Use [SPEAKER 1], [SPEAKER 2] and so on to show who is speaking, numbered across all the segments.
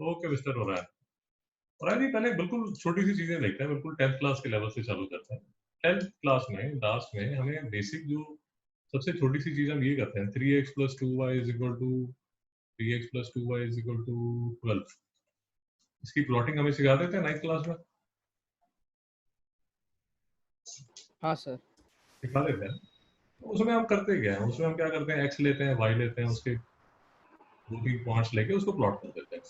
[SPEAKER 1] Okay mister हो रहा है। और यार ये पहले बिल्कुल छोटी सी चीजें देखते हैं, बिल्कुल 10th क्लास के लेवल से चालू करते हैं। 10th क्लास में लास्ट में हमें बेसिक जो सबसे छोटी सी चीज हम ये करते हैं, 3x + 2y = 3x + 2y = 12। इसकी प्लॉटिंग हमें सिखा देते हैं 9th क्लास में,
[SPEAKER 2] हाँ सर।
[SPEAKER 1] सिखा देते हैं। तो उसमें हम करते क्या है, उसमें हम क्या करते हैं, x लेते हैं, y लेते हैं, उसके 2-3 पॉइंट्स लेके उसको प्लॉट कर देते हैं,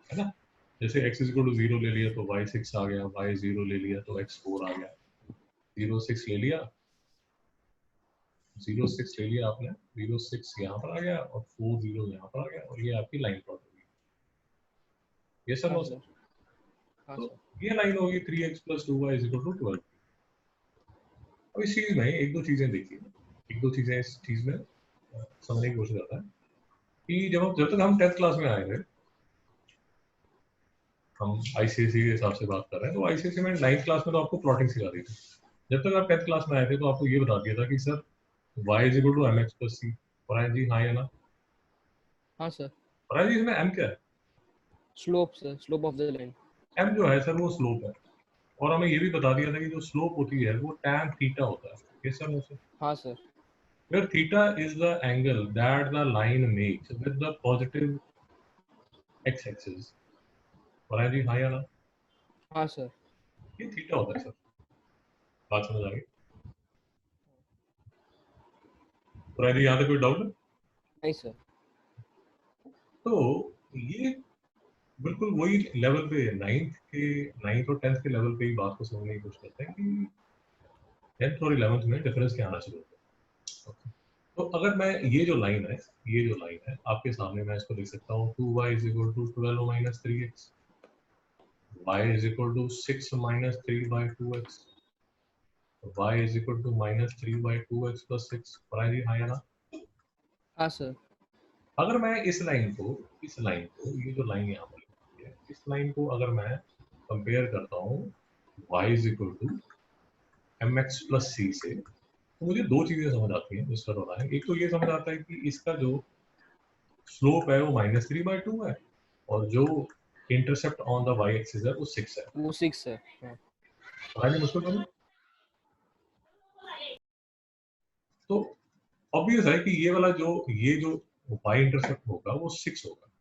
[SPEAKER 1] है ना। जैसे x = 0 ले लिया तो y 6 आ गया, y 0 ले लिया तो x 4 आ गया, 0 6 ले लिया, 0 6 ले लिया आपने, 0 6 यहाँ पर आ गया और 4 0 यहाँ पर आ गया, और ये आपकी लाइन प्लॉट होगी। ये सर
[SPEAKER 2] हाँ
[SPEAKER 1] हो
[SPEAKER 2] सर।
[SPEAKER 1] सर।
[SPEAKER 2] हाँ
[SPEAKER 1] तो
[SPEAKER 2] सर।
[SPEAKER 1] ये लाइन होगी 3x + 2y = 12। अब इस चीज में एक दो चीजें देखिए, एक दो चीजें इस चीज में समझने की कोशिश करता है कि जब तक हम 10th क्लास में आए थे, हम आईसीएसई के हिसाब से बात कर रहे हैं, तो आईसीएसई में 9th क्लास में तो आपको प्लॉटिंग सिखा दी थी। जब तक आप 10th क्लास में आए थे तो आपको ये बता दिया था कि सर y = mx + c। और जी हाँ या ना?
[SPEAKER 2] हाँ सर।
[SPEAKER 1] और जी इसमें m क्या है?
[SPEAKER 2] Slope sir, slope of the line.
[SPEAKER 1] m जो है सर वो स्लोप है। और हमें ये भी बता दिया था कि जो स्लोप होती है वो tan थीटा होता है। Yes sir, no sir?
[SPEAKER 2] हाँ sir.
[SPEAKER 1] Where theta is the angle that the line makes with the positive x-axis। और जी हाँ या ना?
[SPEAKER 2] हाँ सर।
[SPEAKER 1] ये थीटा होता है सर। बात समझ आ गई? और जी यहाँ तक कोई डाउट है?
[SPEAKER 2] नहीं सर।
[SPEAKER 1] तो ये बिल्कुल वही लेवल पे 9th और 10th के लेवल पे ही बात को समझने की कोशिश करते हैं कि 10th और 11th में डिफरेंस क्या आना शुरू होता है। Okay। तो अगर मैं ये जो लाइन है आपके सामने, मैं इसको लिख सकता हूँ 2y = 12 - 3x, y = 6 - 3/2x, y = -3/2x + 6। पढ़ा जी हाँ या ना?
[SPEAKER 2] हाँ सर।
[SPEAKER 1] अगर मैं इस लाइन को ये जो लाइन यहाँ पर लिखी है, इस लाइन को अगर मैं कंपेयर करता हूँ y = mx + c से, तो मुझे दो चीजें समझ आती हैं मिस्टर हो रहा है। एक तो ये समझ आता है कि इसका जो स्लोप है वो -3/2 है, और जो intercept on the y axis है वो 6 है।
[SPEAKER 2] वो 6 है। हाँ।
[SPEAKER 1] पढ़ाई मुश्किल तो नहीं? तो ऑब्वियस है कि ये जो y इंटरसेप्ट होगा वो 6 होगा।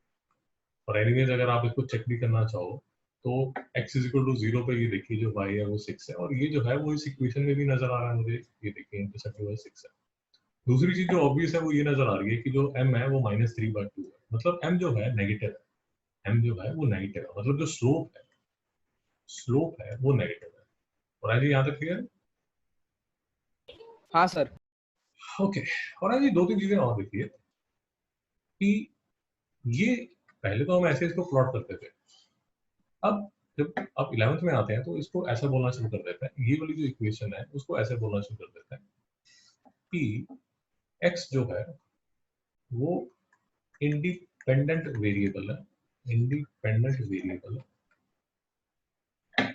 [SPEAKER 1] और एनीवेज अगर आप इसको चेक भी करना चाहो तो x = 0 पे ये देखिए जो y है वो 6 है, और ये जो है वो इस इक्वेशन में भी नजर आ रहा है मुझे। ये देखिए इंटरसेप्ट जो है 6 है। दूसरी चीज जो ऑब्वियस है वो ये नजर आ रही है कि जो m है वो -3/2 है, मतलब m जो है नेगेटिव है। m जो है वो नेगेटिव है, मतलब जो स्लोप है वो नेगेटिव है। और आज यहाँ तक क्लियर है?
[SPEAKER 2] हाँ सर।
[SPEAKER 1] ओके। और आज दो तीन चीजें और देखिए कि ये पहले तो हम ऐसे इसको प्लॉट करते थे। अब जब आप 11th में आते हैं तो इसको ऐसा बोलना शुरू कर देते हैं, ये वाली जो इक्वेशन है उसको ऐसे बोलना शुरू कर देते हैं कि x जो है वो इंडिपेंडेंट वेरिएबल है,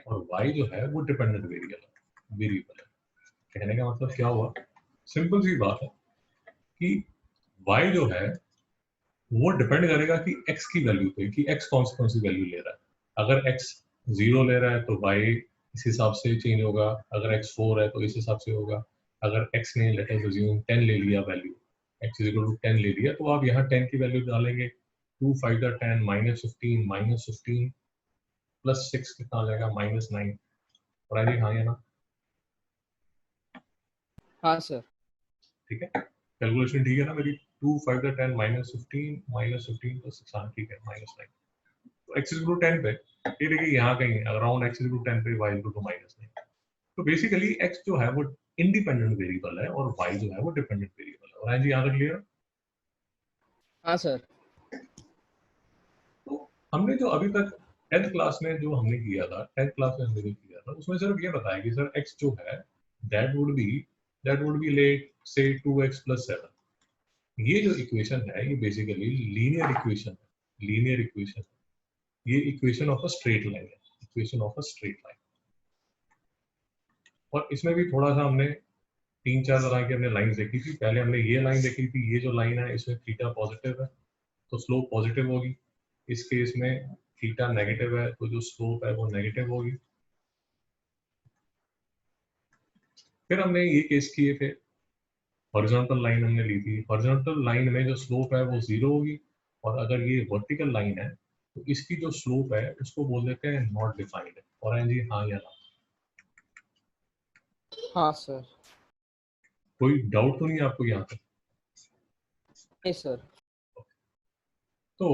[SPEAKER 1] और y जो है वो डिपेंडेंट वेरिएबल है। कहने का मतलब क्या हुआ? सिंपल सी बात है कि y जो है वो डिपेंड करेगा कि x की वैल्यू पे, कि x कौन सी वैल्यू ले रहा है। अगर x 0 ले रहा है तो y इस हिसाब से चेंज होगा, अगर x 4 है तो इस हिसाब से होगा। अगर x ने लेट अस अज्यूम 10 ले लिया वैल्यू, x = 10 ले लिया, तो आप यहाँ 10 की वैल्यू डालेंगे, 2 5 10 -15 प्लस 6 कितना आ जाएगा, -9। और आइए हाँ या ना?
[SPEAKER 2] हाँ सर।
[SPEAKER 1] ठीक है, कैलकुलेशन ठीक है ना मेरी? 2 5 10 -15 प्लस 6, हाँ ठीक है, -9। तो x = 10 पे ये देखिए यहाँ कहीं अराउंड x = 10 पे y = -9। तो बेसिकली x जो है वो इंडिपेंडेंट वेरिएबल है और y जो है वो डिपेंडेंट वेरिएबल है। और हाँ जी, यहाँ तक क्लियर?
[SPEAKER 2] हाँ सर।
[SPEAKER 1] तो हमने जो अभी तक 10th क्लास में जो हमने किया था, 10th क्लास में हमने जो किया था उसमें सिर्फ ये बताया कि सर x जो है दैट वुड बी लेट से 2x + 7। ये जो इक्वेशन है ये बेसिकली लीनियर इक्वेशन है। ये equation of a straight line है, equation of a straight line. और इसमें भी थोड़ा सा हमने 3-4 तरह की हमने लाइन देखी थी। पहले हमने ये लाइन देखी थी, ये जो लाइन है इसमें थीटा पॉजिटिव है तो स्लोप पॉजिटिव होगी। इस केस में थीटा नेगेटिव है तो जो स्लोप है वो नेगेटिव होगी। फिर हमने ये केस किए थे, हॉरिजॉन्टल लाइन हमने ली थी, हॉरिजॉन्टल लाइन में जो स्लोप है वो 0 होगी, और अगर ये वर्टिकल लाइन है तो इसकी जो स्लोप है उसको बोल देते हैं नॉट डिफाइंड। और जी हाँ या ना?
[SPEAKER 2] हाँ सर।
[SPEAKER 1] कोई डाउट तो नहीं आपको यहाँ तक?
[SPEAKER 2] नहीं सर।
[SPEAKER 1] तो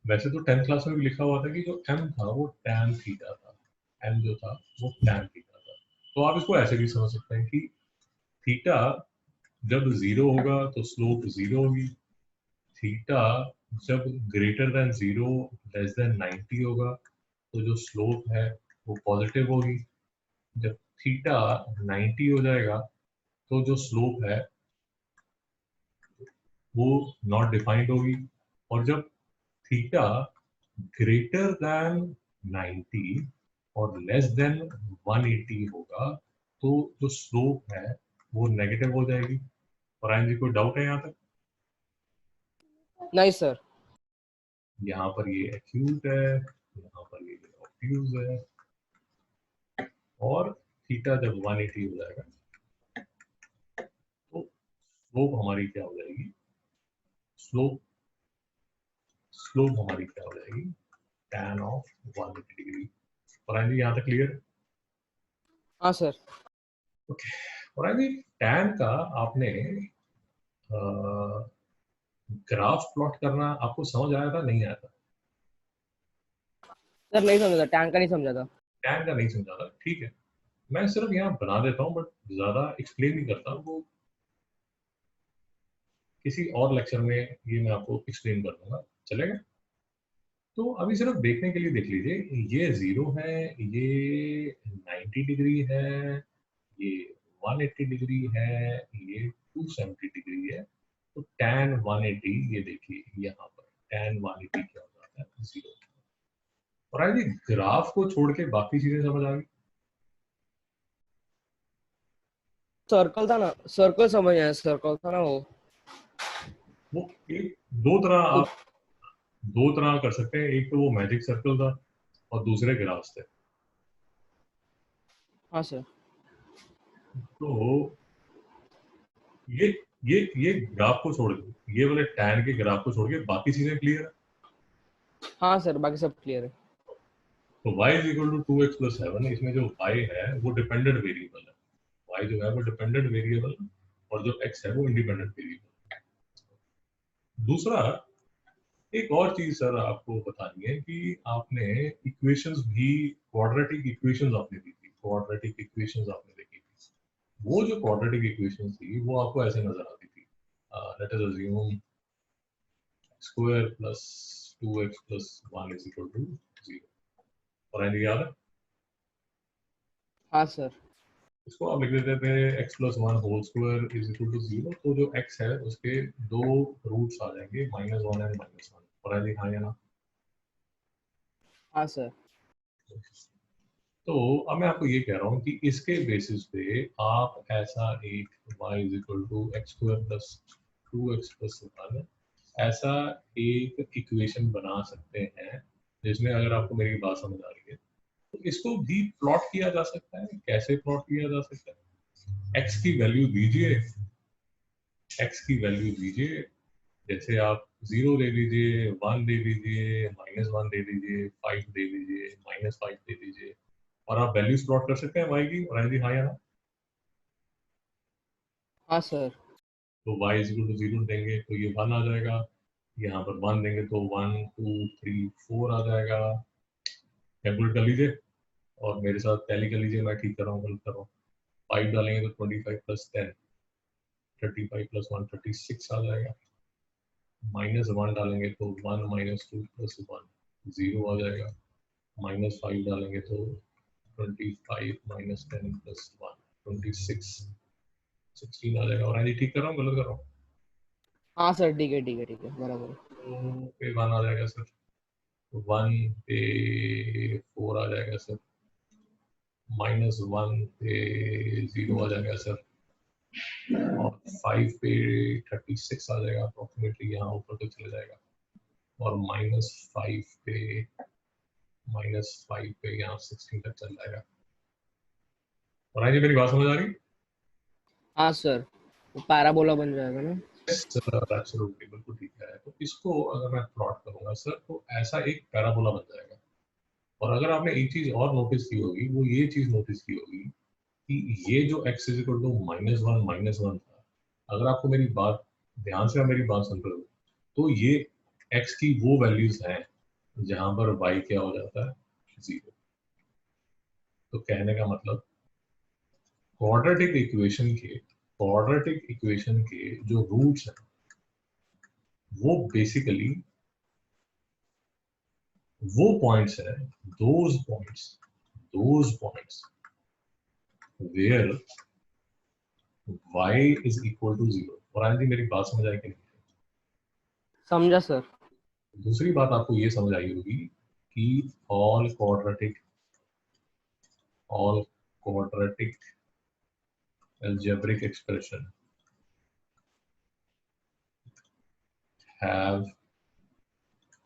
[SPEAKER 1] वैसे तो 10th क्लास में भी लिखा हुआ था कि जो m था वो tan थीटा था, m जो था वो tan थीटा था। तो आप इसको ऐसे भी समझ सकते हैं कि थीटा जब 0 होगा तो स्लोप 0 होगी, थीटा जब ग्रेटर देन 0 लेस देन 90 होगा तो जो स्लोप है वो पॉजिटिव होगी। जब थीटा 90 हो जाएगा तो जो स्लोप है वो नॉट डिफाइंड होगी, और जब थीटा ग्रेटर देन 90 और लेस देन 180 होगा तो जो स्लोप है वो नेगेटिव हो जाएगी। और आयन जी कोई डाउट है यहाँ तक?
[SPEAKER 2] नहीं सर।
[SPEAKER 1] यहाँ पर ये एक्यूट है, यहाँ पर ये ऑब्ट्यूज है, और थीटा जब 180 हो जाएगा तो स्लोप हमारी क्या हो जाएगी, स्लोप स्लोप हमारी क्या हो जाएगी, tan ऑफ 180 डिग्री। और आयन जी यहाँ तक क्लियर?
[SPEAKER 2] हाँ सर।
[SPEAKER 1] ओके। और आयन जी tan का आपने ग्राफ प्लॉट करना आपको समझ आया था नहीं आया था?
[SPEAKER 2] सर नहीं समझा, टैंक का नहीं समझा था।
[SPEAKER 1] टैन का नहीं समझा था, ठीक है। मैं सिर्फ यहाँ बना देता हूँ बट ज्यादा एक्सप्लेन नहीं करता, वो किसी और लेक्चर में ये मैं आपको एक्सप्लेन कर दूंगा, चलेगा? तो अभी सिर्फ देखने के लिए देख लीजिए, ये 0 है, ये 90 डिग्री है, ये 180 डिग्री है, ये 270 डिग्री है। तो tan 180 ये देखिए यहाँ पर tan 180 क्या हो जाता है, 0। और आगे ग्राफ को छोड़ के बाकी चीजें समझ आ गई?
[SPEAKER 2] सर्कल था ना, सर्कल समझ आया, सर्कल था ना वो।
[SPEAKER 1] वो एक दो तरह
[SPEAKER 2] तो
[SPEAKER 1] आप दो तरह कर सकते हैं, एक तो वो मैजिक सर्कल था और दूसरे ग्राफ्स थे।
[SPEAKER 2] हाँ सर।
[SPEAKER 1] तो ये ये ग्राफ को छोड़ के, ये वाले टैन के ग्राफ को छोड़ के बाकी चीजें क्लियर है?
[SPEAKER 2] हाँ सर, बाकी सब क्लियर है।
[SPEAKER 1] तो y is equal to 2x plus 7, इसमें जो y है वो डिपेंडेंट वेरिएबल है, y जो है वो डिपेंडेंट वेरिएबल है, और जो x है वो इंडिपेंडेंट वेरिएबल। दूसरा, एक और चीज सर आपको बतानी है कि आपने इक्वेशंस भी, क्वाड्रेटिक इक्वेशंस आपने दी थी, क्वाड्रेटिक इक्वेशंस आपने देखी थी। वो जो क्वाड्रेटिक इक्वेशंस थी वो आपको ऐसे नजर आती थी, let us assume square plus 2x plus 1 is equal to 0। और यानी याद है?
[SPEAKER 2] हाँ सर।
[SPEAKER 1] इसको आप लिख देते थे x plus 1 whole square is equal to 0, तो जो x है उसके दो रूट्स आ जाएंगे, -1 एंड -1। और यानी हाँ या ना?
[SPEAKER 2] हाँ सर।
[SPEAKER 1] तो अब मैं आपको ये कह रहा हूँ कि इसके बेसिस पे आप ऐसा एक y is equal to x square plus 2x plus 1 ऐसा एक इक्वेशन बना सकते हैं, जिसमें अगर आपको मेरी बात समझ आ रही है तो इसको भी प्लॉट किया जा सकता है। कैसे प्लॉट किया जा सकता है? x की वैल्यू दीजिए, x की वैल्यू दीजिए, जैसे आप 0 दे दीजिए, 1 दे दीजिए, -1 दे दीजिए, 5 दे दीजिए, -5 दे दीजिए, और आप वैल्यूज प्लॉट कर सकते हैं y की। और यदि हाँ या ना?
[SPEAKER 2] हाँ सर।
[SPEAKER 1] तो y इज इक्वल टू 0 देंगे तो ये 1 आ जाएगा, यहाँ पर 1 देंगे तो 1 2 3 4 आ जाएगा। कैलकुलेट कर लीजिए और मेरे साथ टैली कर लीजिए, मैं ठीक कर रहा हूँ, गलत कर रहा हूँ। 5 डालेंगे तो 25 प्लस 10 35 प्लस 1 36 आ जाएगा। -1 डालेंगे तो 1 -2 प्लस 1 0 आ जाएगा। -5 डालेंगे तो 25 -10 प्लस 1 26 16 आ जाएगा। और हाँ जी, ठीक कर रहा हूँ गलत कर रहा हूँ?
[SPEAKER 2] हाँ सर, ठीक है ठीक है ठीक है, बराबर है।
[SPEAKER 1] तो पे 1 आ जाएगा सर, 1 पे 4 आ जाएगा सर, -1 पे 0 आ जाएगा सर, और 5 पे 36 आ जाएगा अप्रोक्सीमेटली, यहाँ ऊपर तो चले जाएगा। और -5 पे यहाँ 16 तक चल जाएगा। और जी मेरी बात समझ आ रही?
[SPEAKER 2] हाँ सर, वो पैराबोला बन जाएगा ना।
[SPEAKER 1] एब्सोल्युटली, बिल्कुल ठीक है। तो इसको अगर मैं प्लॉट करूंगा सर, तो ऐसा एक पैराबोला बन जाएगा। और अगर आपने एक चीज और नोटिस की होगी, वो ये चीज नोटिस की होगी कि ये जो x इज इक्वल टू -1 था, अगर आपको मेरी बात ध्यान से, आप मेरी बात सुन रहे हो, तो ये x की वो वैल्यूज हैं जहां पर y क्या हो जाता है, 0। तो कहने का मतलब क्वाड्रेटिक इक्वेशन के जो रूट्स हैं वो बेसिकली वो पॉइंट्स है, those points where y is equal to 0। और जी मेरी बात समझ आई कि नहीं?
[SPEAKER 2] समझा सर।
[SPEAKER 1] दूसरी बात आपको ये समझ आई होगी कि all quadratic algebraic expression have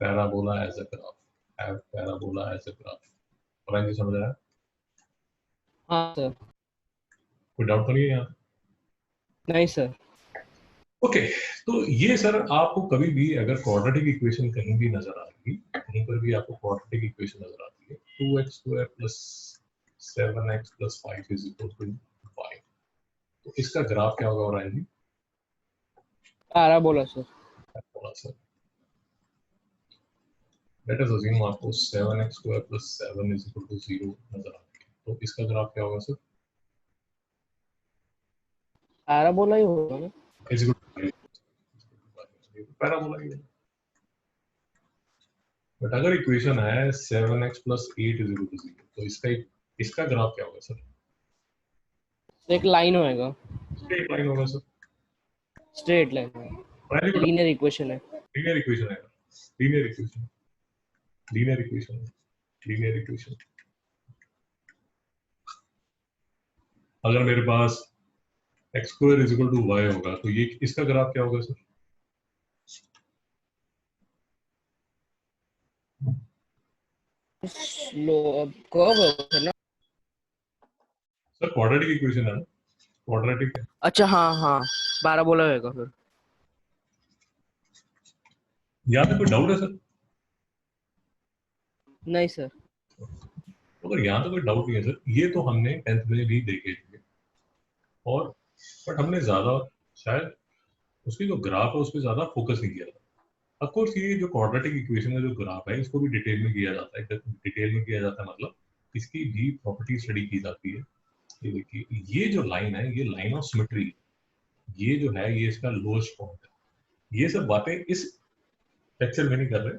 [SPEAKER 1] parabola as a graph। और जी समझ आया?
[SPEAKER 2] हाँ सर।
[SPEAKER 1] कोई डाउट तो नहीं है यहाँ?
[SPEAKER 2] नहीं सर।
[SPEAKER 1] ओके, तो ये सर आपको कभी भी अगर क्वाड्रेटिक इक्वेशन कहीं भी नजर आ रही, कहीं पर भी आपको क्वाड्रेटिक इक्वेशन नजर आती है, 2x² + 7x + 5 = y, तो इसका ग्राफ क्या होगा और जी?
[SPEAKER 2] Parabola sir.
[SPEAKER 1] थोड़ा सा लेट अस अज्यूम आपको 7x² + 7 = 0 नजर आ रही है, तो इसका ग्राफ क्या होगा सर?
[SPEAKER 2] पैराबोला ही होगा ना।
[SPEAKER 1] इज इक्वल टू पैराबोला ही है। बट अगर इक्वेशन है 7x + 8 = 0, तो इसका ग्राफ क्या होगा सर?
[SPEAKER 2] एक लाइन होएगा,
[SPEAKER 1] स्ट्रेट लाइन होगा सर।
[SPEAKER 2] स्ट्रेट लाइन होगा,
[SPEAKER 1] वेरी गुड।
[SPEAKER 2] लीनियर इक्वेशन है।
[SPEAKER 1] लीनियर इक्वेशन है, linear equation, linear equation, linear equation. अगर मेरे पास x² = y होगा, तो ये इसका ग्राफ क्या होगा सर?
[SPEAKER 2] लो, अब कर्व है ना।
[SPEAKER 1] सर क्वाड्रेटिक इक्वेशन है ना, क्वाड्रेटिक है।
[SPEAKER 2] अच्छा हाँ हाँ, पैराबोला होएगा फिर।
[SPEAKER 1] यहाँ पे कोई डाउट है सर?
[SPEAKER 2] नहीं सर।
[SPEAKER 1] अगर यहाँ तो कोई डाउट नहीं है सर, ये तो हमने 10th में भी देखे थे, और बट हमने ज्यादा शायद उसकी जो ग्राफ है उस पर ज्यादा फोकस नहीं किया था। ऑफ कोर्स ये जो क्वाड्रेटिक इक्वेशन का जो ग्राफ है, इसको भी डिटेल में किया जाता है, डिटेल में किया जाता है, मतलब इसकी भी प्रॉपर्टी स्टडी की जाती है। ये देखिए, ये जो लाइन है, ये लाइन ऑफ सिमेट्री, ये जो है ये इसका लोएस्ट पॉइंट है। ये सब बातें इस लेक्चर में नहीं कर रहे,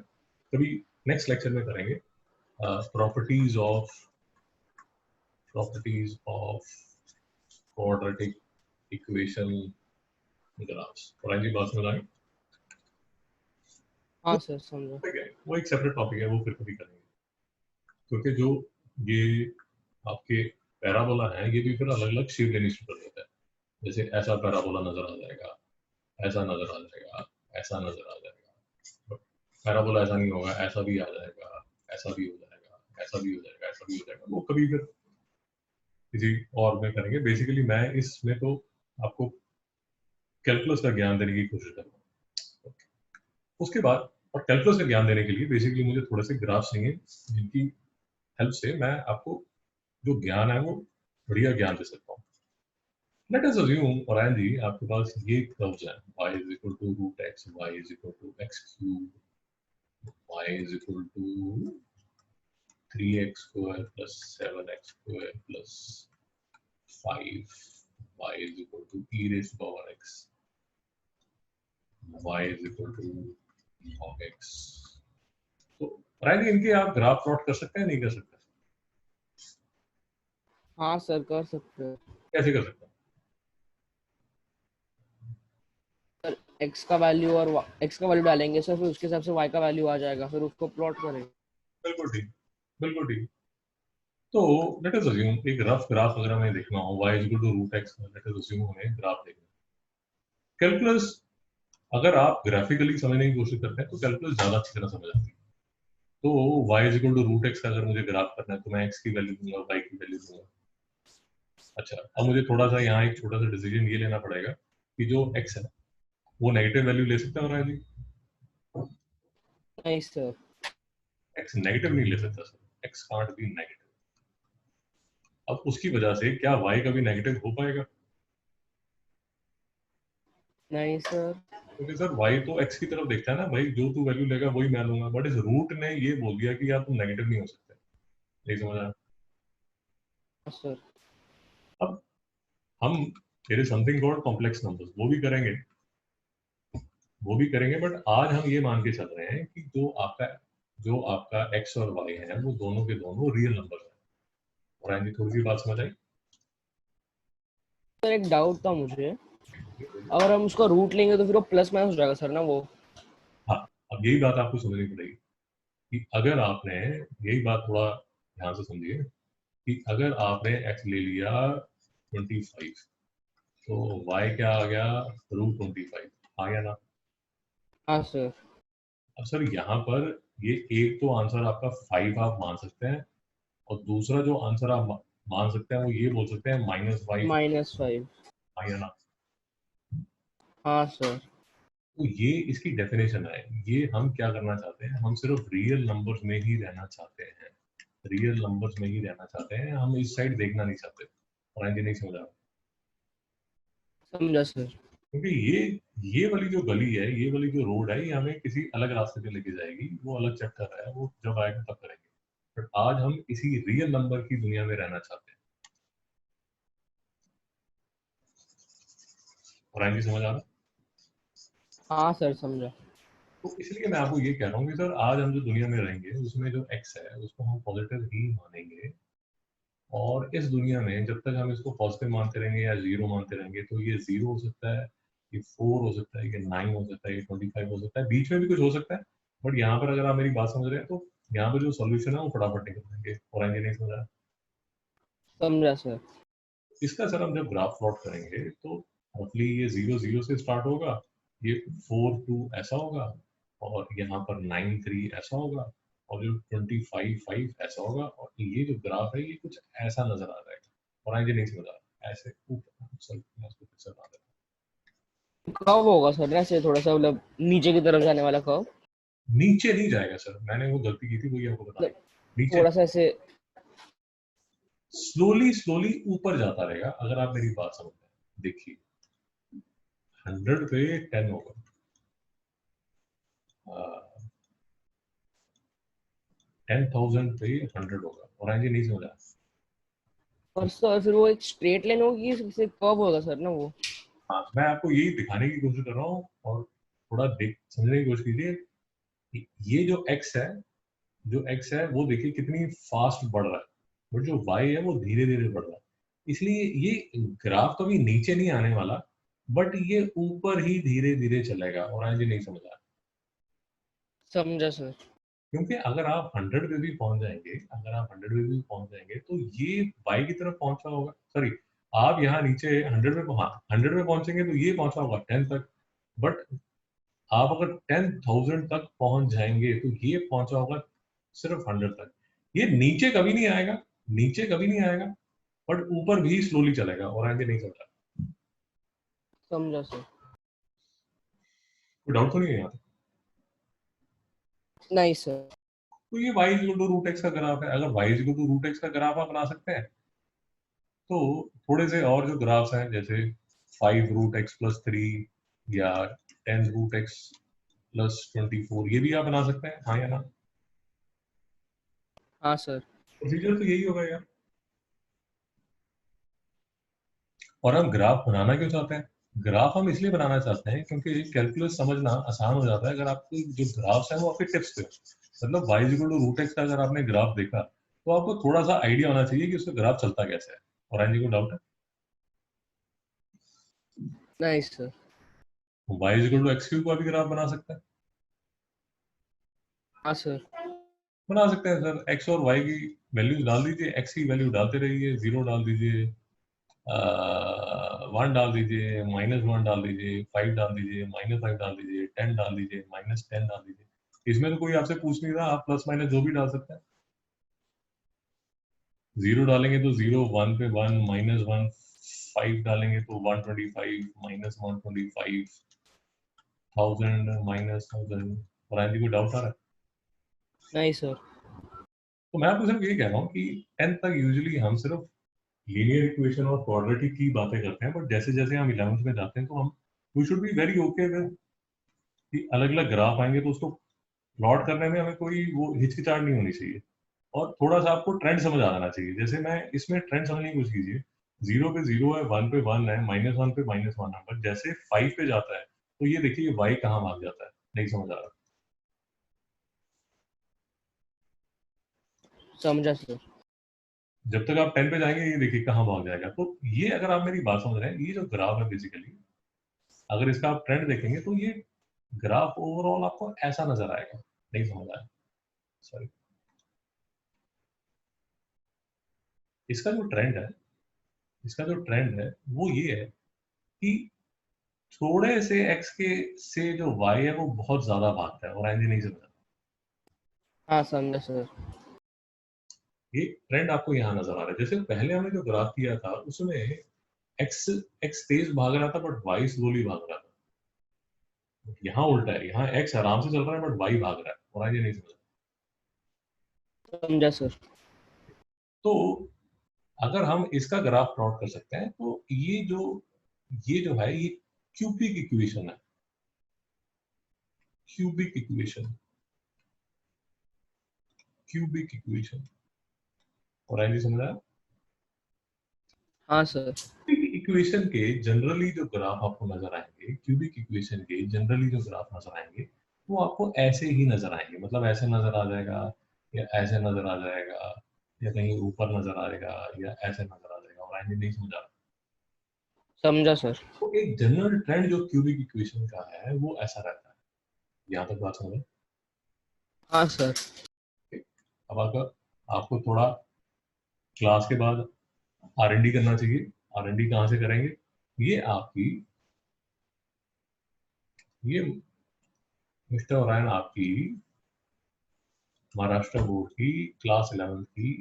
[SPEAKER 1] कभी नेक्स्ट लेक्चर में करेंगे। Properties of quadratic equation graphs. और जी बात समझ आई?
[SPEAKER 2] हाँ सर समझा।
[SPEAKER 1] ठीक है, वो एक सेपरेट टॉपिक है, वो फिर कभी करेंगे। क्योंकि जो ये आपके पैराबोला है, ये भी फिर अलग अलग शेप लेनी शुरू कर देता है। जैसे ऐसा पैराबोला नजर आ जाएगा, ऐसा नजर आ जाएगा, ऐसा नजर आ जाएगा। पैराबोला ऐसा नहीं होगा, ऐसा भी आ जाएगा, ऐसा भी हो जाएगा, ऐसा भी हो जाएगा, ऐसा भी हो जाएगा। वो कभी फिर किसी और में करेंगे। बेसिकली मैं इसमें तो आपको कैलकुलस का ज्ञान देने की कोशिश करूंगा। उसके बाद, और कैलकुलस का ज्ञान देने के लिए बेसिकली मुझे थोड़े से ग्राफ चाहिए, जिनकी हेल्प से मैं आपको जो ज्ञान है वो बढ़िया ज्ञान दे सकता हूँ। लेट अस अज्यूम ओरायन जी, आपके पास ये कर्व्स हैं, y = √x, y = x³, y = 3x² + 7x² + 5, y = e⁻x, y = log x। तो ओरायन जी, इनके आप ग्राफ प्लॉट कर सकते हैं, नहीं कर सकते?
[SPEAKER 2] हाँ सर कर सकते हैं।
[SPEAKER 1] कैसे कर सकते हैं?
[SPEAKER 2] सर x का वैल्यू और x का वैल्यू डालेंगे सर, फिर उसके हिसाब से y का वैल्यू आ जाएगा, फिर उसको प्लॉट करेंगे।
[SPEAKER 1] बिल्कुल ठीक, बिल्कुल ठीक। तो लेट अस अज्यूम एक रफ ग्राफ अगर हमें देखना हो, y = √x, late us assume हमें ग्राफ देखना है। कैलकुलस अगर आप ग्राफिकली समझने की कोशिश करते हैं तो कैलकुलस ज्यादा अच्छी तरह समझ आती है। तो y is equal to root x का अगर मुझे ग्राफ करना है तो मैं x की वैल्यू दूंगा, y की वैल्यू दूंगा। अच्छा, अब मुझे थोड़ा सा यहाँ एक छोटा सा डिसीजन ये लेना पड़ेगा कि जो x है वो नेगेटिव वैल्यू ले सकता है और जी
[SPEAKER 2] नहीं सर।
[SPEAKER 1] x नेगेटिव नहीं ले सकता sir, x can't be negative. अब उसकी वजह से क्या y कभी नेगेटिव हो पाएगा?
[SPEAKER 2] नहीं सर।
[SPEAKER 1] क्योंकि सर y तो x की तरफ देखता है ना भाई, जो तू वैल्यू लेगा वही मैं लूंगा, बट इस रूट ने ये बोल दिया कि यार तुम नेगेटिव नहीं हो सकते। नहीं समझ आया?
[SPEAKER 2] सर
[SPEAKER 1] अब हम there is something called complex numbers, वो भी करेंगे, बट आज हम ये मान के चल रहे हैं कि जो आपका x और y है वो दोनों के दोनों रियल नंबर है। और आएंगे थोड़ी सी बात समझ आई?
[SPEAKER 2] सर एक डाउट था मुझे, अगर हम उसका रूट लेंगे तो फिर वो प्लस माइनस हो जाएगा सर ना वो?
[SPEAKER 1] हाँ, अब यही बात आपको समझनी पड़ेगी कि अगर आपने, यही बात थोड़ा ध्यान से समझिए, कि अगर आपने x ले लिया 25 तो y क्या आ गया, रूट 25 आ गया ना।
[SPEAKER 2] हाँ सर।
[SPEAKER 1] अब सर यहाँ पर ये एक तो आंसर आपका 5 आप मान सकते हैं, और दूसरा जो आंसर आप मान सकते हैं वो ये बोल सकते हैं -5
[SPEAKER 2] -5।
[SPEAKER 1] आ गया ना।
[SPEAKER 2] हाँ सर।
[SPEAKER 1] तो ये इसकी डेफिनेशन है। ये हम क्या करना चाहते हैं, हम सिर्फ रियल नंबर्स में ही रहना चाहते हैं, रियल नंबर्स में ही रहना चाहते हैं, हम इस साइड देखना नहीं चाहते। और आगे नहीं समझा?
[SPEAKER 2] समझा सर।
[SPEAKER 1] क्योंकि ये वाली जो गली है, ये वाली जो रोड है, ये हमें किसी अलग रास्ते पे लेके जाएगी, वो अलग चक्कर है, वो जब आएगा तब करेंगे। बट आज हम इसी रियल नंबर की दुनिया में रहना चाहते हैं। और आगे समझ आ रहा?
[SPEAKER 2] हाँ सर समझा।
[SPEAKER 1] तो इसलिए मैं आपको ये कह रहा हूँ कि सर आज हम जो दुनिया में रहेंगे उसमें जो एक्स है उसको हम पॉजिटिव ही मानेंगे। और इस दुनिया में जब तक हम इसको पॉजिटिव मानते रहेंगे या जीरो मानते रहेंगे, तो ये जीरो हो सकता है, ये 4 हो सकता है, ये 9 हो सकता है, ये 25 हो सकता है, बीच में भी कुछ हो सकता है। बट यहाँ पर अगर आप मेरी बात समझ रहे हैं तो यहाँ पर जो सॉल्यूशन है वो फटाफट निकल जाएंगे। और आगे नहीं समझ रहा?
[SPEAKER 2] समझा सर।
[SPEAKER 1] इसका सर हम जब ग्राफ प्लॉट करेंगे तो रफली ये 0 0 से स्टार्ट होगा, ये 4 2 ऐसा होगा, और यहाँ पर 9 3 ऐसा होगा, और जो 25 5 ऐसा होगा, और ये जो ग्राफ है ये कुछ ऐसा नजर आ जाएगा। और आगे नहीं समझ आ रहा ऐसे ऊपर पिक्चर बना देता
[SPEAKER 2] कब होगा सर ऐसे थोड़ा सा मतलब नीचे की तरफ जाने वाला कब?
[SPEAKER 1] हूं। नीचे नहीं जाएगा सर, मैंने वो गलती की थी, वही आपको बता
[SPEAKER 2] मतलब
[SPEAKER 1] रहा। नीचे
[SPEAKER 2] थोड़ा सा ऐसे।
[SPEAKER 1] स्लोली स्लोली ऊपर जाता रहेगा, अगर आप मेरी बात समझ रहे हैं। देखिए 100 पे 10 होगा, 10,000 पे 100 होगा। और आगे नहीं समझ आया?
[SPEAKER 2] और सर फिर वो एक स्ट्रेट लाइन होगी, इससे कब होगा सर ना वो?
[SPEAKER 1] हाँ, मैं आपको यही दिखाने की कोशिश कर रहा हूँ, और थोड़ा देख समझने की कोशिश कीजिए कि ये जो एक्स है वो देखिए कितनी फास्ट बढ़ रहा है, बट जो वाई है वो धीरे धीरे बढ़ रहा है। इसलिए ये ग्राफ कभी नीचे नहीं आने वाला, बट ये ऊपर ही धीरे धीरे चलेगा। और आगे नहीं समझ आया?
[SPEAKER 2] समझा सर।
[SPEAKER 1] क्योंकि अगर आप 100 पे भी पहुंच जाएंगे, अगर आप 100 पे भी पहुंच जाएंगे तो ये बाई की तरफ पहुंचा होगा, सॉरी, आप यहाँ नीचे 100 पे, हाँ 100 पे पहुंचेंगे तो ये पहुंचा होगा 10 तक। बट आप अगर 10,000 तक पहुंच जाएंगे तो ये पहुंचा होगा सिर्फ 100 तक। ये नीचे कभी नहीं आएगा, नीचे कभी नहीं आएगा, बट ऊपर भी स्लोली चलेगा। और आगे नहीं चलता।
[SPEAKER 2] समझा सर।
[SPEAKER 1] कोई डाउट तो नहीं है यहाँ तक?
[SPEAKER 2] नहीं सर।
[SPEAKER 1] तो ये y equal to root x का ग्राफ है। अगर y equal to root x का ग्राफ आप बना सकते हैं तो थोड़े से और जो ग्राफ्स हैं, जैसे 5 रूट एक्स प्लस 3 या 10 रूट एक्स प्लस 24, ये भी आप बना सकते हैं, हाँ या ना?
[SPEAKER 2] हाँ सर।
[SPEAKER 1] प्रोसीजर तो यही होगा यार। और हम ग्राफ बनाना क्यों चाहते हैं? ग्राफ हम इसलिए बनाना चाहते हैं क्योंकि कैलकुलस समझना आसान हो जाता है अगर आपके जो ग्राफ्स हैं वो आपके टिप्स पे हो। मतलब y equal to root x का अगर आपने ग्राफ देखा तो आपको थोड़ा सा आइडिया होना चाहिए कि उसका ग्राफ चलता कैसे है। और आगे को डाउट है?
[SPEAKER 2] नहीं sir.
[SPEAKER 1] y equal to x cube का भी ग्राफ बना सकते हैं।
[SPEAKER 2] हाँ सर।
[SPEAKER 1] बना सकते हैं सर, x और y की वैल्यूज डाल दीजिए, x की वैल्यू डालते रहिए, 0 डाल दीजिए, 1 डाल दीजिए, -1 डाल दीजिए, 5 डाल दीजिए, -5 डाल दीजिए, 10 डाल दीजिए, -10 डाल दीजिए। इसमें तो कोई आपसे पूछ नहीं रहा, आप प्लस माइनस जो भी डाल सकते हैं। 0 डालेंगे तो 0, 1 पे 1, -1, 5 डालेंगे तो 125, -125, 1000, -1000। और आगे कोई डाउट आ रहा है?
[SPEAKER 2] नहीं सर।
[SPEAKER 1] तो मैं आपको सिर्फ यही कह रहा हूँ कि 10th तक यूजुअली हम सिर्फ लीनियर इक्वेशन और क्वाड्रेटिक की बातें करते हैं, बट जैसे जैसे हम 11th में जाते हैं तो हम we should be very okay with कि अलग अलग ग्राफ आएंगे तो उसको प्लॉट करने में हमें कोई वो हिचकिचाहट नहीं होनी चाहिए, और थोड़ा सा आपको ट्रेंड समझ आ जाना चाहिए। जैसे मैं इसमें ट्रेंड समझने की कोशिश कीजिए, 0 पे 0 है, 1 पे 1 है, -1 पे -1 है, बट जैसे 5 पे जाता है तो ये देखिए y कहाँ भाग जाता है, नहीं समझ आ रहा।
[SPEAKER 2] समझा सर।
[SPEAKER 1] जब तक आप 10 पे जाएंगे ये देखिए कहाँ भाग जाएगा। तो ये अगर आप मेरी बात समझ रहे हैं, ये जो ग्राफ है बेसिकली, अगर इसका आप ट्रेंड देखेंगे तो ये ग्राफ ओवरऑल आपको ऐसा नजर आएगा। नहीं समझ आया, सॉरी। इसका जो ट्रेंड है, इसका जो ट्रेंड है वो ये है कि थोड़े से x के से जो y है वो बहुत ज्यादा भागता है, और एनजी नहीं समझा।
[SPEAKER 2] हाँ समझा सर।
[SPEAKER 1] ये ट्रेंड आपको यहाँ नजर आ रहा है। जैसे पहले हमने जो ग्राफ किया था उसमें x x तेज भाग रहा था बट y स्लोली भाग रहा था। यहाँ उल्टा है, यहाँ x आराम से चल रहा है बट y भाग रहा है, और एनजी नहीं समझा।
[SPEAKER 2] समझा सर।
[SPEAKER 1] तो अगर हम इसका ग्राफ प्लॉट कर सकते हैं तो ये जो है ये क्यूबिक इक्वेशन है, क्यूबिक इक्वेशन, क्यूबिक इक्वेशन। और एनजी समझा?
[SPEAKER 2] हाँ सर।
[SPEAKER 1] क्यूबिक इक्वेशन के जनरली जो ग्राफ आपको नजर आएंगे, क्यूबिक इक्वेशन के जनरली जो ग्राफ नजर आएंगे वो आपको ऐसे ही नजर आएंगे। मतलब ऐसे नजर आ जाएगा, या ऐसे नजर आ जाएगा, या कहीं ऊपर नजर आएगा, या ऐसे नजर आ जाएगा, और आएंगे नहीं समझा।
[SPEAKER 2] समझा सर।
[SPEAKER 1] तो एक जनरल ट्रेंड जो क्यूबिक इक्वेशन का है वो ऐसा रहता है। यहाँ तक बात समझ?
[SPEAKER 2] हाँ सर।
[SPEAKER 1] अब अगर आपको थोड़ा क्लास के बाद R&D करना चाहिए। R&D कहाँ से करेंगे? ये आपकी, ये मिस्टर ओरायन आपकी महाराष्ट्र बोर्ड की क्लास 11 की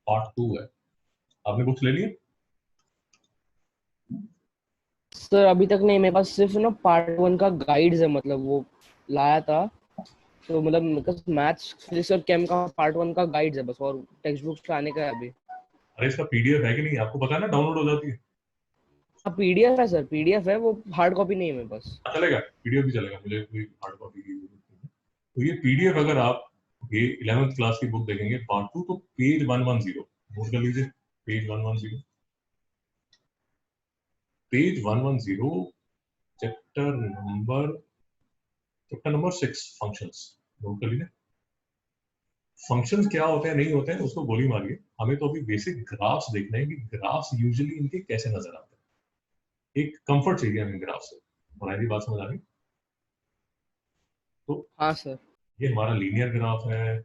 [SPEAKER 1] पार्ट 2 है। आपने बुक्स ले लिए?
[SPEAKER 2] सर अभी तक नहीं, मेरे पास सिर्फ ना पार्ट 1 का गाइड्स है, मतलब वो लाया था। तो मतलब मेरे पास मैथ्स फिजिक्स और केम का पार्ट 1 का गाइड्स है बस, और टेक्स्ट बुक्स लाने का है अभी।
[SPEAKER 1] अरे इसका पीडीएफ है कि नहीं आपको पता है ना, डाउनलोड हो जाती है।
[SPEAKER 2] हाँ पीडीएफ है सर, पीडीएफ है, वो हार्ड कॉपी नहीं है मेरे पास।
[SPEAKER 1] चलेगा, पीडीएफ भी चलेगा, मुझे कोई हार्ड कॉपी की जरूरत नहीं है। तो ये पीडीएफ अगर आप ये 11th क्लास की बुक देखेंगे पार्ट 2, तो पेज 110 नोट कर लीजिए, page 110, page 110, chapter number chapter number 6 functions, note कर लीजिए। फंक्शंस क्या होते हैं नहीं होते हैं उसको गोली मारिए, हमें तो अभी बेसिक ग्राफ्स देखने हैं कि ग्राफ्स यूजुअली इनके कैसे नजर आते हैं। एक कंफर्ट चाहिए हमें ग्राफ से। हमारी बात समझ आ रही? तो
[SPEAKER 2] हाँ सर।
[SPEAKER 1] ये हमारा लीनियर ग्राफ है,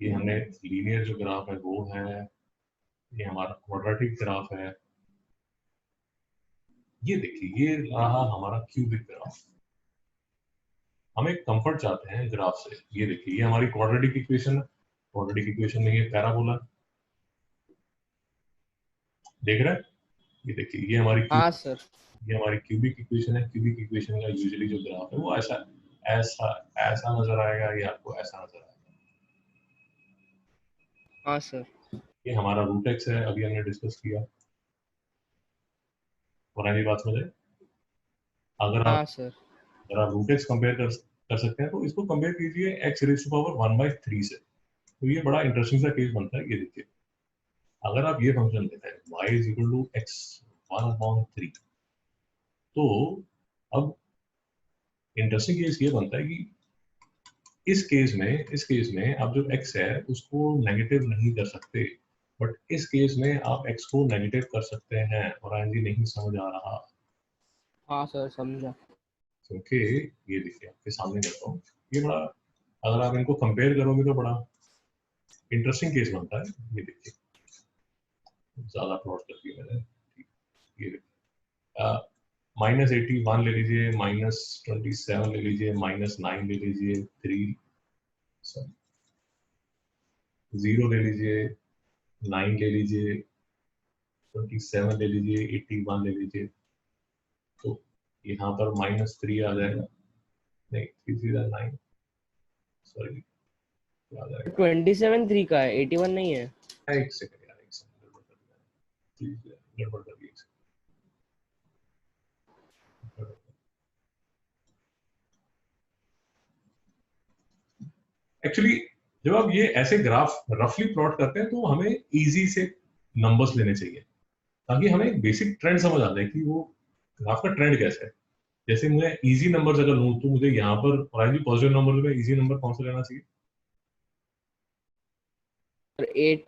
[SPEAKER 1] ये हमने लीनियर जो ग्राफ है वो है, ये हमारा क्वाड्रेटिक ग्राफ है। ये देखिए ये रहा हमारा क्यूबिक ग्राफ। हम एक कंफर्ट चाहते हैं ग्राफ से। ये देखिए ये हमारी क्वाड्रेटिक इक्वेशन है, क्वाड्रेटिक इक्वेशन में ये पैराबोला देख रहे हैं। ये देखिए ये हमारी
[SPEAKER 2] हाँ सर।
[SPEAKER 1] ये हमारी क्यूबिक इक्वेशन है। क्यूबिक इक्वेशन का यूजुअली जो ग्राफ है वो ऐसा ऐसा ऐसा नजर आएगा, ये आपको ऐसा नजर आएगा।
[SPEAKER 2] हाँ सर।
[SPEAKER 1] ये हमारा रूट एक्स है, अभी हमने डिस्कस किया। पुरानी बात समझे? अगर आप
[SPEAKER 2] हाँ सर।
[SPEAKER 1] अगर आप रूट एक्स कंपेयर कर सकते हैं तो इसको कंपेयर कीजिए एक्स रेज टू पावर 1/3 से। तो ये बड़ा इंटरेस्टिंग सा केस बनता है। ये देखिए अगर आप ये फंक्शन लेते हैं y is equal to x 1/3, तो अब इंटरेस्टिंग केस ये बनता है कि इस केस में आप जो x है उसको नेगेटिव नहीं कर सकते, बट इस केस में आप x को नेगेटिव कर सकते हैं। और आएंगे नहीं समझ आ रहा
[SPEAKER 2] हाँ सर समझा।
[SPEAKER 1] क्योंकि ये देखिए आपके सामने करता हूँ, ये बड़ा, अगर आप इनको कंपेयर करोगे तो बड़ा इंटरेस्टिंग केस बनता है। ये देखिए ज्यादा प्लॉट कर दिया मैंने। ये -81 ले लीजिए, -27 ले लीजिए, -9 ले लीजिए, 3 0 ले लीजिए, 9 ले लीजिए, 27 ले लीजिए, 81 ले लीजिए, तो यहाँ पर -3 आ जाएगा, नहीं 3 सीधा 9, सॉरी आ जाएगा
[SPEAKER 2] 27 3 का है, 81 नहीं है।
[SPEAKER 1] एक सेकंड यार, एक सेकंड गड़बड़ कर दिया, गड़बड़ कर दी एक सेकंड। एक्चुअली जब आप ये ऐसे ग्राफ रफली प्लॉट करते हैं तो हमें इजी से नंबर्स लेने चाहिए ताकि हमें एक बेसिक ट्रेंड समझ आता है कि वो ग्राफ का ट्रेंड कैसा है। जैसे मुझे इजी नंबर्स अगर लूं तो मुझे यहाँ पर पॉजिटिव नंबर में इजी नंबर कौन सा लेना चाहिए?
[SPEAKER 2] 8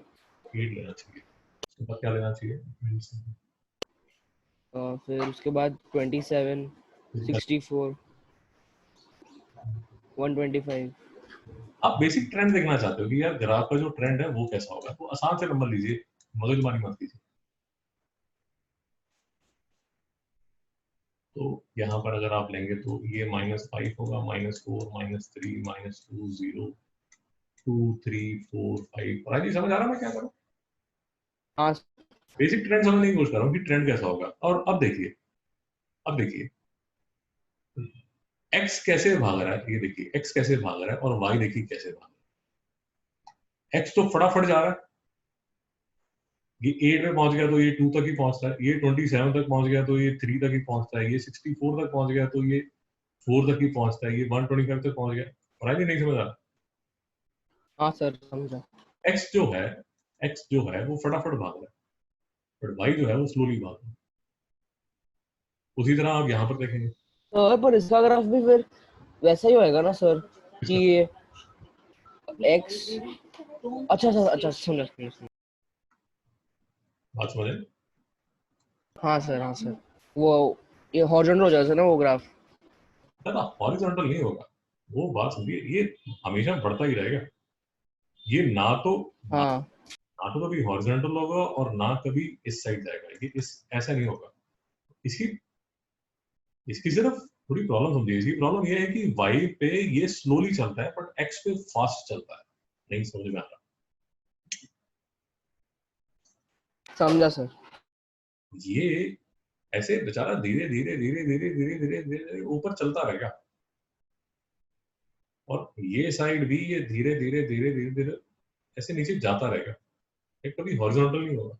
[SPEAKER 1] लेना चाहिए। उसके बाद क्या लेना चाहिए?
[SPEAKER 2] फिर उसके बाद 27 64 125।
[SPEAKER 1] आप बेसिक ट्रेंड देखना चाहते हो कि यार ग्राफ का जो ट्रेंड है वो कैसा होगा, तो आसान से नंबर लीजिए, मगजमारी मत कीजिए। तो यहाँ पर अगर आप लेंगे तो ये -5 होगा, -4 -3 -2 0 2 3 4 5। और जी समझ आ रहा है मैं क्या करूँ?
[SPEAKER 2] हाँ
[SPEAKER 1] बेसिक ट्रेंड समझने की कोशिश कर रहा हूँ कि ट्रेंड कैसा होगा। और अब देखिए, अब देखिए x कैसे भाग रहा है, ये देखिए x कैसे भाग रहा है और y देखिए कैसे भाग रहा है। x तो फटाफट जा रहा है, ये 8 में पहुंच गया तो ये 2 तक ही पहुंचता है, ये 27 तक पहुंच गया तो ये 3 तक ही पहुंचता है, ये 64 तक पहुंच गया तो ये 4 तक ही पहुंचता है, ये 125 तक पहुंच गया। और आगे नहीं समझ आ रहा?
[SPEAKER 2] हाँ सर समझा।
[SPEAKER 1] x जो है वो फटाफट भाग रहा है, बट y जो है वो स्लोली भाग रहा है। उसी तरह आप यहाँ पर देखेंगे
[SPEAKER 2] सर पर इसका ग्राफ भी फिर वैसा ही होएगा ना सर कि ये x। अच्छा अच्छा अच्छा समझा समझा।
[SPEAKER 1] बात समझे?
[SPEAKER 2] हाँ सर वो ये हॉरिजॉन्टल हो जाता है ना वो ग्राफ।
[SPEAKER 1] ना हॉरिजॉन्टल नहीं होगा, वो बात समझिए, ये हमेशा बढ़ता ही रहेगा। ये
[SPEAKER 2] हाँ
[SPEAKER 1] ना तो कभी हॉरिजॉन्टल होगा और ना कभी इस साइड जाएगा, ये इस ऐसा नहीं होगा। इसकी इसकी सिर्फ थोड़ी प्रॉब्लम समझिए। इसकी प्रॉब्लम ये है कि y पे ये स्लोली चलता है बट x पे फास्ट चलता है। नहीं समझ में आ रहा?
[SPEAKER 2] समझा सर।
[SPEAKER 1] ये ऐसे बेचारा धीरे धीरे धीरे धीरे धीरे धीरे धीरे ऊपर चलता रहेगा और ये साइड भी ये धीरे धीरे धीरे धीरे धीरे ऐसे नीचे जाता रहेगा, ये कभी हॉरिजॉन्टल नहीं होगा।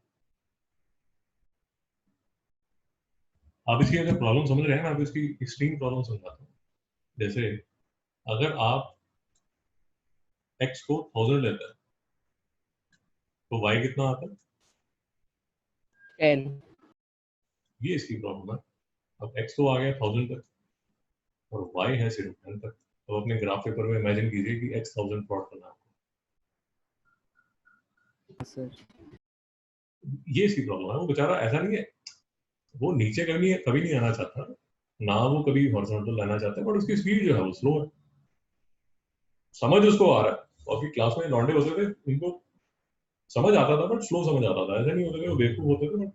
[SPEAKER 1] आप इसकी अगर प्रॉब्लम समझ रहे हैं, मैं आपको इसकी एक्सट्रीम प्रॉब्लम समझाता हूँ। जैसे अगर आप x को 1000 लेते हैं तो y कितना आता है?
[SPEAKER 2] 10।
[SPEAKER 1] ये इसकी प्रॉब्लम है। अब x तो आ गया 1000 तक और y है सिर्फ 10 तक। तो अपने ग्राफ पेपर में इमेजिन कीजिए कि x 1000 प्लॉट करना है
[SPEAKER 2] सर
[SPEAKER 1] आपको। ये इसकी प्रॉब्लम है। वो बेचारा ऐसा नहीं है, वो नीचे कभी नहीं आना चाहता, ना वो कभी हॉरिजॉन्टल लाना चाहता है, बट उसकी स्पीड जो है वो स्लो है। समझ उसको आ रहा है। तो आपकी क्लास में लौंडे होते थे, उनको समझ आता था बट स्लो समझ आता था। ऐसा नहीं होता था वो बेवकूफ होते थे, बट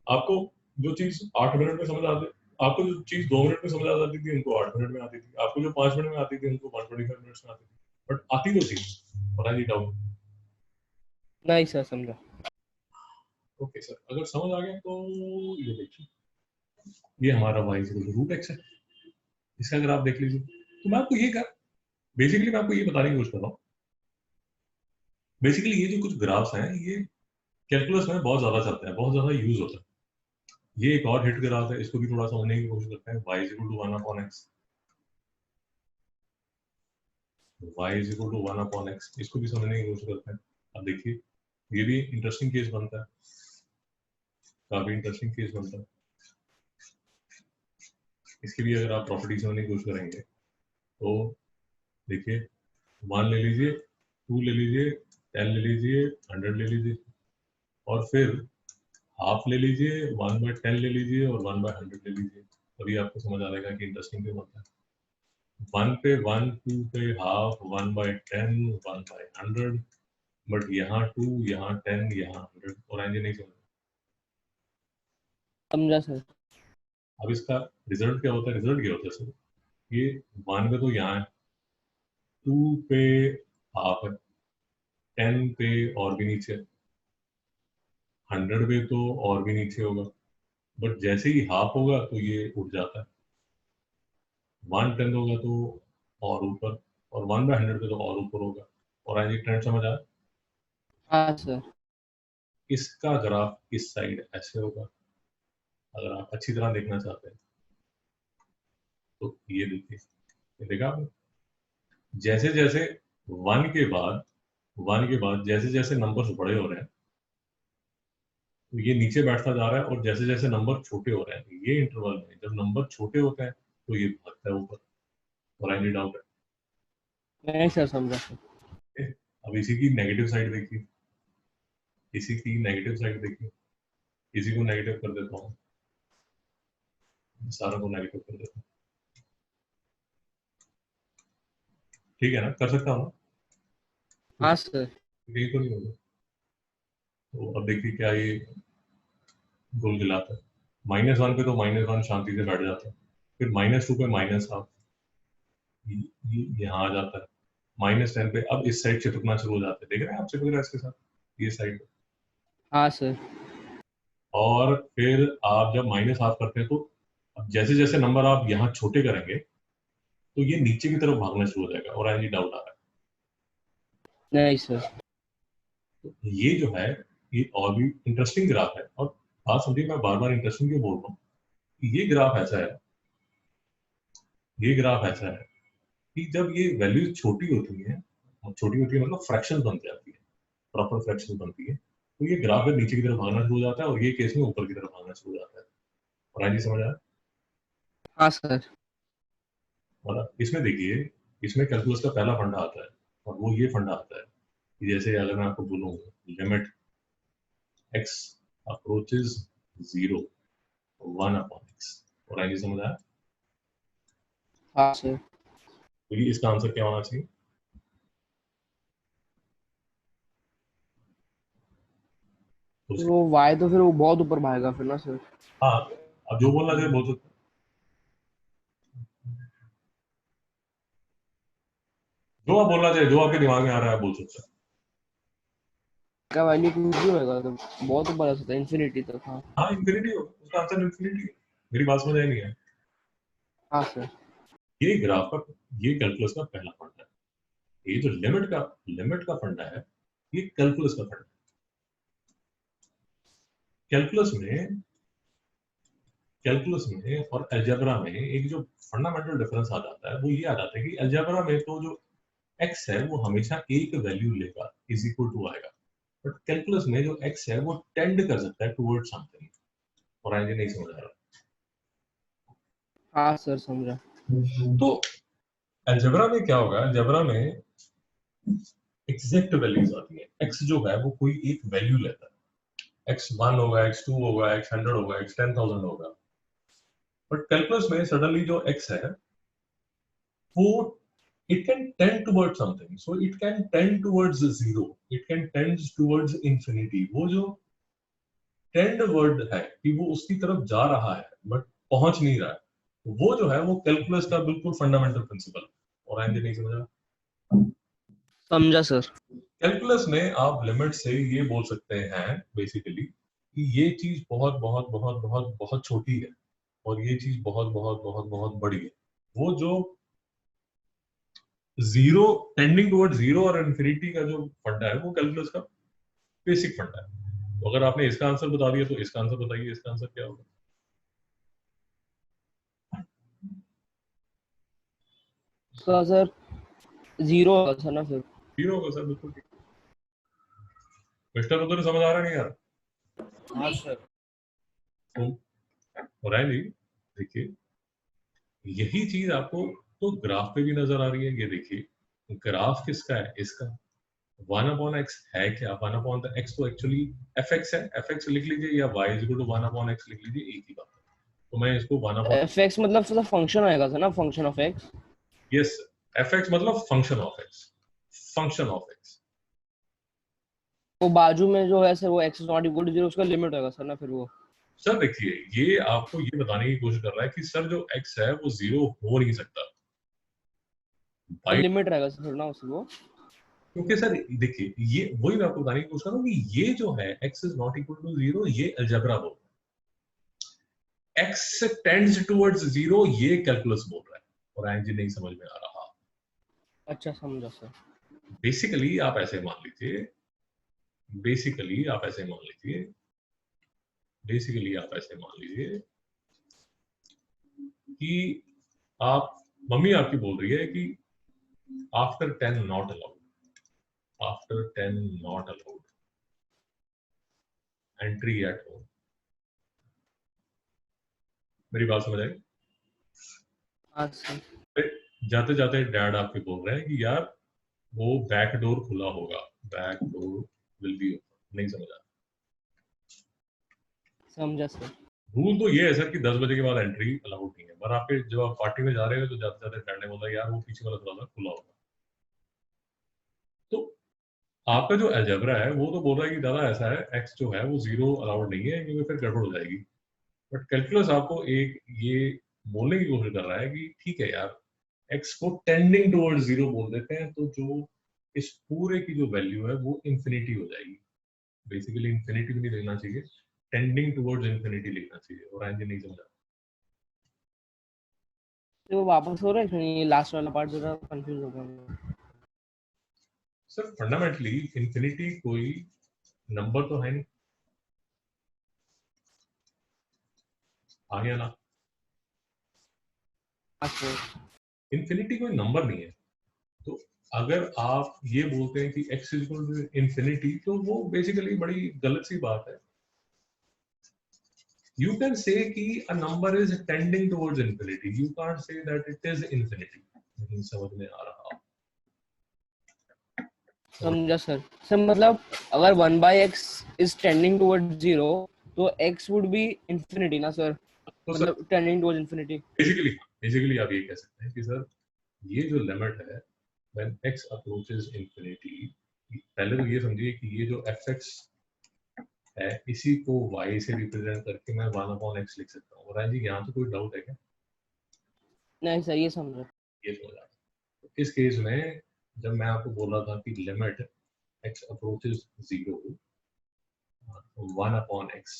[SPEAKER 1] आपको जो चीज 8 मिनट में समझ आती, आपको जो चीज 2 मिनट में समझ आ जाती थी उनको 8 मिनट में आती थी, आपको जो 5 मिनट में आती थी उनको 125 मिनट्स में आती थी, बट आती तो थी। पता नहीं डाउट।
[SPEAKER 2] नहीं सर समझा।
[SPEAKER 1] ओके सर, अगर समझ आ गया तो ये देखिए, ये हमारा y √x है। इसका अगर आप देख लीजिए तो मैं आपको ये कर बेसिकली मैं आपको ये बताने की कोशिश कर रहा हूँ। बेसिकली ये जो कुछ ग्राफ्स हैं ये कैलकुलस में बहुत ज्यादा चलते हैं, बहुत ज्यादा यूज होता है। ये एक और हिट ग्राफ है, इसको भी थोड़ा समझने की कोशिश करते हैं। y = 1/x, y = 1/x, इसको भी समझने की कोशिश करते हैं। अब देखिए ये भी इंटरेस्टिंग केस बनता है, काफी इंटरेस्टिंग केस बनता है। इसकी भी अगर आप प्रॉपर्टी समझने की कोशिश करेंगे तो देखिए 1 ले लीजिए, 2 ले लीजिए, 10 ले लीजिए, 100 ले लीजिए और फिर हाफ ले लीजिए, 1/10 ले लीजिए और 1/100 ले लीजिए। तभी आपको समझ आ जाएगा कि इंटरेस्टिंग क्यों बनता है। 1 पे 1, 2 पे हाफ, 1/10, 1/100 बट यहाँ 2, यहाँ 10, यहाँ 100, और आएंगे नहीं समझ।
[SPEAKER 2] समझा सर।
[SPEAKER 1] अब इसका रिजल्ट क्या होता है? रिजल्ट क्या होता है सर? ये 1 पे तो यहाँ है, 2 पे हाफ है, 10 पे और भी नीचे है, 100 पे तो और भी नीचे होगा, बट जैसे ही हाफ होगा तो ये उठ जाता है, 1/10 होगा तो और ऊपर, और 1/100 पे तो और ऊपर होगा। और आज ये ट्रेंड समझ आया?
[SPEAKER 2] हाँ सर।
[SPEAKER 1] इसका ग्राफ इस साइड ऐसे होगा, अगर आप अच्छी तरह देखना चाहते हैं तो ये देखिए, ये देखा आपने? जैसे जैसे 1 के बाद 1 के बाद जैसे जैसे नंबर्स बड़े हो रहे हैं तो ये नीचे बैठता जा रहा है, और जैसे जैसे नंबर छोटे हो रहे हैं ये इंटरवल में जब नंबर छोटे होते हैं तो ये भागता है ऊपर। और एनी डाउट
[SPEAKER 2] नहीं सर, समझा सर।
[SPEAKER 1] है? अब इसी की नेगेटिव साइड देखिए, इसी की नेगेटिव साइड देखिए, इसी को नेगेटिव कर देता हूँ, सारा को नेगेटिव कर देता हूँ, ठीक है ना? कर सकता हूँ ना?
[SPEAKER 2] हाँ सर।
[SPEAKER 1] यही तो नहीं होगा। तो अब देखिए क्या ये गोल गिलाता है, -1 पे तो -1 शांति से बैठ जाता है, फिर -2 पे -1/2, यहाँ आ जाता है, -10 पे अब इस साइड चिपकना शुरू हो जाता है, देख रहे हैं आप चिपक रहा है इसके साथ, ये साइड।
[SPEAKER 2] हाँ सर।
[SPEAKER 1] और फिर आप जब -1/2 करते हैं तो अब जैसे जैसे नंबर आप यहाँ छोटे करेंगे तो ये नीचे की तरफ भागना शुरू हो जाएगा, और आज ये डाउट आ रहा
[SPEAKER 2] नहीं सर।
[SPEAKER 1] है। तो ये जो है ये और भी इंटरेस्टिंग ग्राफ है, और बात समझिए मैं बार बार इंटरेस्टिंग क्यों बोल रहा हूँ, ये ग्राफ ऐसा है, ये ग्राफ ऐसा है कि जब ये वैल्यू छोटी होती है, छोटी होती है मतलब फ्रैक्शन बन जाती है, प्रॉपर फ्रैक्शन बनती है, तो ये ग्राफ है नीचे की तरफ भागना शुरू हो जाता है, और ये केस में ऊपर की तरफ भागना शुरू हो जाता है। और आज ये समझ आया?
[SPEAKER 2] हाँ सर।
[SPEAKER 1] और इसमें देखिए, इसमें कैलकुलस का पहला फंडा आता है, और वो ये फंडा आता है कि जैसे अगर मैं आपको बोलूँ लिमिट x अप्रोचेस 0 1/x, और आज ये समझ आया?
[SPEAKER 2] हाँ सर।
[SPEAKER 1] तो ये इसका आंसर क्या होना चाहिए? तो
[SPEAKER 2] वो y तो फिर वो बहुत ऊपर भागेगा फिर ना सर।
[SPEAKER 1] हाँ, अब जो बोलना चाहिए बोल सकते हैं, जो आप बोलना चाहिए, जो आपके दिमाग में आ रहा है बोल सकते हैं।
[SPEAKER 2] का वैल्यू कुछ भी होगा तो बहुत ऊपर आ सकता है, इन्फिनिटी तक। हाँ।
[SPEAKER 1] हाँ इंफिनिटी हो, उसका आंसर इंफिनिटी है। मेरी बात समझ आई नहीं है?
[SPEAKER 2] हाँ सर।
[SPEAKER 1] ये ग्राफ का, ये कैलकुलस का पहला फंडा है, ये जो लिमिट का फंडा है ये कैलकुलस का फंडा है। कैलकुलस में और अलजेब्रा में एक जो फंडामेंटल डिफरेंस आ जाता है वो ये आ जाता है कि अलजेब्रा में तो जो x है वो हमेशा एक वैल्यू लेगा, इज इक्वल टू आएगा, बट कैलकुलस में जो x है वो टेंड कर सकता है टुवर्ड्स समथिंग। और आगे नहीं समझ आ रहा?
[SPEAKER 2] हाँ सर, समझा।
[SPEAKER 1] तो अलजेब्रा में क्या होगा, अलजेब्रा में एग्जैक्ट वैल्यूज आती है, x जो है वो कोई एक वैल्यू लेता है, x1 होगा, x2 होगा, x100 होगा, x10,000 होगा, बट कैलकुलस में सडनली जो x है वो it can tend towards something, so it can tend towards zero, it can tend towards infinity। वो जो tend वर्ड है कि वो उसकी तरफ जा रहा है बट पहुंच नहीं रहा है, वो जो है वो कैलकुलस का बिल्कुल फंडामेंटल प्रिंसिपल। और आगे नहीं समझा?
[SPEAKER 2] समझा सर।
[SPEAKER 1] कैलकुलस में आप लिमिट से ये बोल सकते हैं बेसिकली कि ये चीज बहुत बहुत बहुत बहुत बहुत छोटी है, और ये चीज बहुत बहुत बहुत बहुत बड़ी है। वो जो जीरो, टेंडिंग टुवर्ड जीरो और इन्फिनिटी का जो फंडा है वो कैलकुलस का बेसिक फंडा है। तो अगर आपने इसका आंसर बता दिया तो इसका आंसर बताइए, इसका आंसर क्या होगा?
[SPEAKER 2] उसका सर 0 होगा सर ना फिर।
[SPEAKER 1] जीरो होगा सर, बिल्कुल ठीक। मिस्टर उधर समझ आ रहा नहीं यार?
[SPEAKER 2] हाँ सर।
[SPEAKER 1] तो और है जी, देखिए यही चीज आपको तो ग्राफ पे भी नजर आ रही है, ये देखिए ग्राफ किसका है, इसका 1/x है क्या, 1/x तो एक्चुअली fx है, fx लिख लीजिए या y is equal to 1/x लिख लीजिए, एक ही बात है। तो मैं इसको 1/,
[SPEAKER 2] fx मतलब सर फंक्शन आएगा सर ना, function of x।
[SPEAKER 1] Yes, fx मतलब function of x, function of x।
[SPEAKER 2] वो बाजू में जो है सर वो x नॉट इक्वल टू 0 उसका लिमिट होगा सर ना फिर वो।
[SPEAKER 1] सर देखिए, ये आपको ये बताने की कोशिश कर रहा है कि सर जो x है वो 0 हो नहीं सकता भाई,
[SPEAKER 2] लिमिट रहेगा सर ना उसको।
[SPEAKER 1] क्योंकि सर देखिए, ये वही मैं आपको बताने की कोशिश कर रहा हूँ कि ये जो है x is not equal to 0, ये अलजेब्रा बोल रहा है। x टेंड्स टुवर्ड्स 0, ये कैलकुलस बोल रहा है, और आयन जी नहीं समझ में आ रहा।
[SPEAKER 2] अच्छा समझा सर।
[SPEAKER 1] बेसिकली आप ऐसे मान लीजिए, बेसिकली आप ऐसे मान लीजिए, बेसिकली आप ऐसे मान लीजिए कि आप, मम्मी आपकी बोल रही है कि after 10 not allowed, after 10 not allowed, entry at home. मेरी बात समझ आई?
[SPEAKER 2] हाँ सर।
[SPEAKER 1] जाते जाते डैड आपके बोल रहे हैं कि यार वो बैक डोर खुला होगा, back door will be open. नहीं समझा?
[SPEAKER 2] समझा सर।
[SPEAKER 1] रूल तो ये है सर कि 10 बजे के बाद एंट्री अलाउड नहीं है, पर आपके जब आप पार्टी में जा रहे हो तो जाते जाते डैड ने बोला यार वो पीछे वाला दरवाजा खुला होगा। तो आपका जो अलजेब्रा है वो तो बोल रहा है कि दादा ऐसा है, एक्स जो है वो 0 अलाउड नहीं है क्योंकि फिर गड़बड़ हो जाएगी। बट कैलकुलस आपको एक ये बोलने की कोशिश कर रहा है कि ठीक है यार, एक्स को टेंडिंग टुवर्ड्स 0 बोल देते हैं, तो जो इस पूरे की जो वैल्यू है वो इंफिनिटी हो जाएगी। बेसिकली इंफिनिटी भी नहीं लिखना चाहिए, टेंडिंग टुवर्ड्स इंफिनिटी लिखना चाहिए, और आएंगे नहीं समझा।
[SPEAKER 2] तो वो वापस हो रहा है कि ये लास्ट वाला पार्ट जरा कंफ्यूज हो गया मैं।
[SPEAKER 1] सर फंडामेंटली इंफिनिटी कोई नंबर तो है नहीं, आ गया ना?
[SPEAKER 2] अच्छा
[SPEAKER 1] इंफिनिटी कोई नंबर नहीं है। तो अगर आप ये बोलते हैं कि x इक्वल टू इंफिनिटी, तो वो बेसिकली बड़ी गलत सी बात है। You can say कि a number is tending towards infinity. You can't say that it is infinity. नहीं समझ में आ रहा?
[SPEAKER 2] समझा सर। सर मतलब अगर 1/x इज टेंडिंग टुवर्ड्स 0 तो x वुड बी इंफिनिटी ना सर,
[SPEAKER 1] तो सर
[SPEAKER 2] मतलब tending towards infinity.
[SPEAKER 1] Basically basically आप ये कह सकते हैं कि सर ये जो लिमिट है when x approaches infinity, पहले तो ये समझिए कि ये जो fx है इसी को y से रिप्रेजेंट करके मैं 1/x लिख सकता हूँ। और जी यहाँ तो कोई डाउट है क्या?
[SPEAKER 2] नहीं सर ये समझा।
[SPEAKER 1] ये समझा? तो इस केस में जब मैं आपको बोल रहा था कि लिमिट x अप्रोचेस 0 1/x,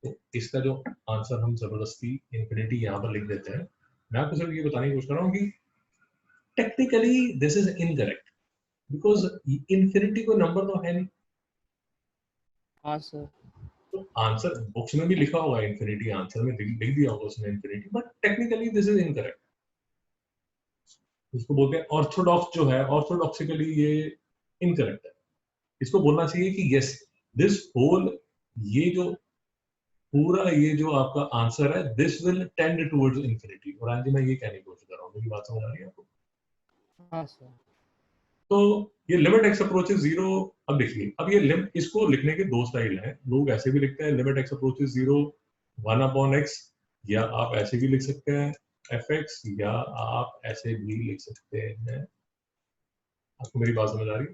[SPEAKER 1] तो इसका जो आंसर हम जबरदस्ती इंफिनिटी यहाँ पर लिख देते हैं। मैं आपको सिर्फ ये बताने की कोशिश कर रहा हूँ कि technically this is incorrect, because infinity कोई नंबर तो है नहीं।
[SPEAKER 2] हाँ सर।
[SPEAKER 1] तो आंसर बुक्स में भी लिखा होगा इंफिनिटी, आंसर में लिख दिया होगा उसने infinity, but technically this is incorrect. इसको बोलते हैं ऑर्थोडॉक्स जो है, ऑर्थोडॉक्सिकली ये इनकरेक्ट है। इसको बोलना चाहिए कि यस, दिस होल, ये जो पूरा ये जो आपका आंसर है, this will tend towards infinity. और आज मैं ये कहने की कोशिश कर रहा हूँ, मेरी बात समझ आ रही है आपको?
[SPEAKER 2] हाँ सर।
[SPEAKER 1] तो ये लिमिट एक्स अप्रोचेस 0, अब देखिए, अब ये इसको लिखने के दो स्टाइल हैं। लोग ऐसे भी लिखते हैं लिमिट एक्स अप्रोचेस 0 1/x, या आप ऐसे भी लिख सकते हैं fx, या आप ऐसे भी लिख सकते हैं। आपको मेरी बात समझ आ रही है?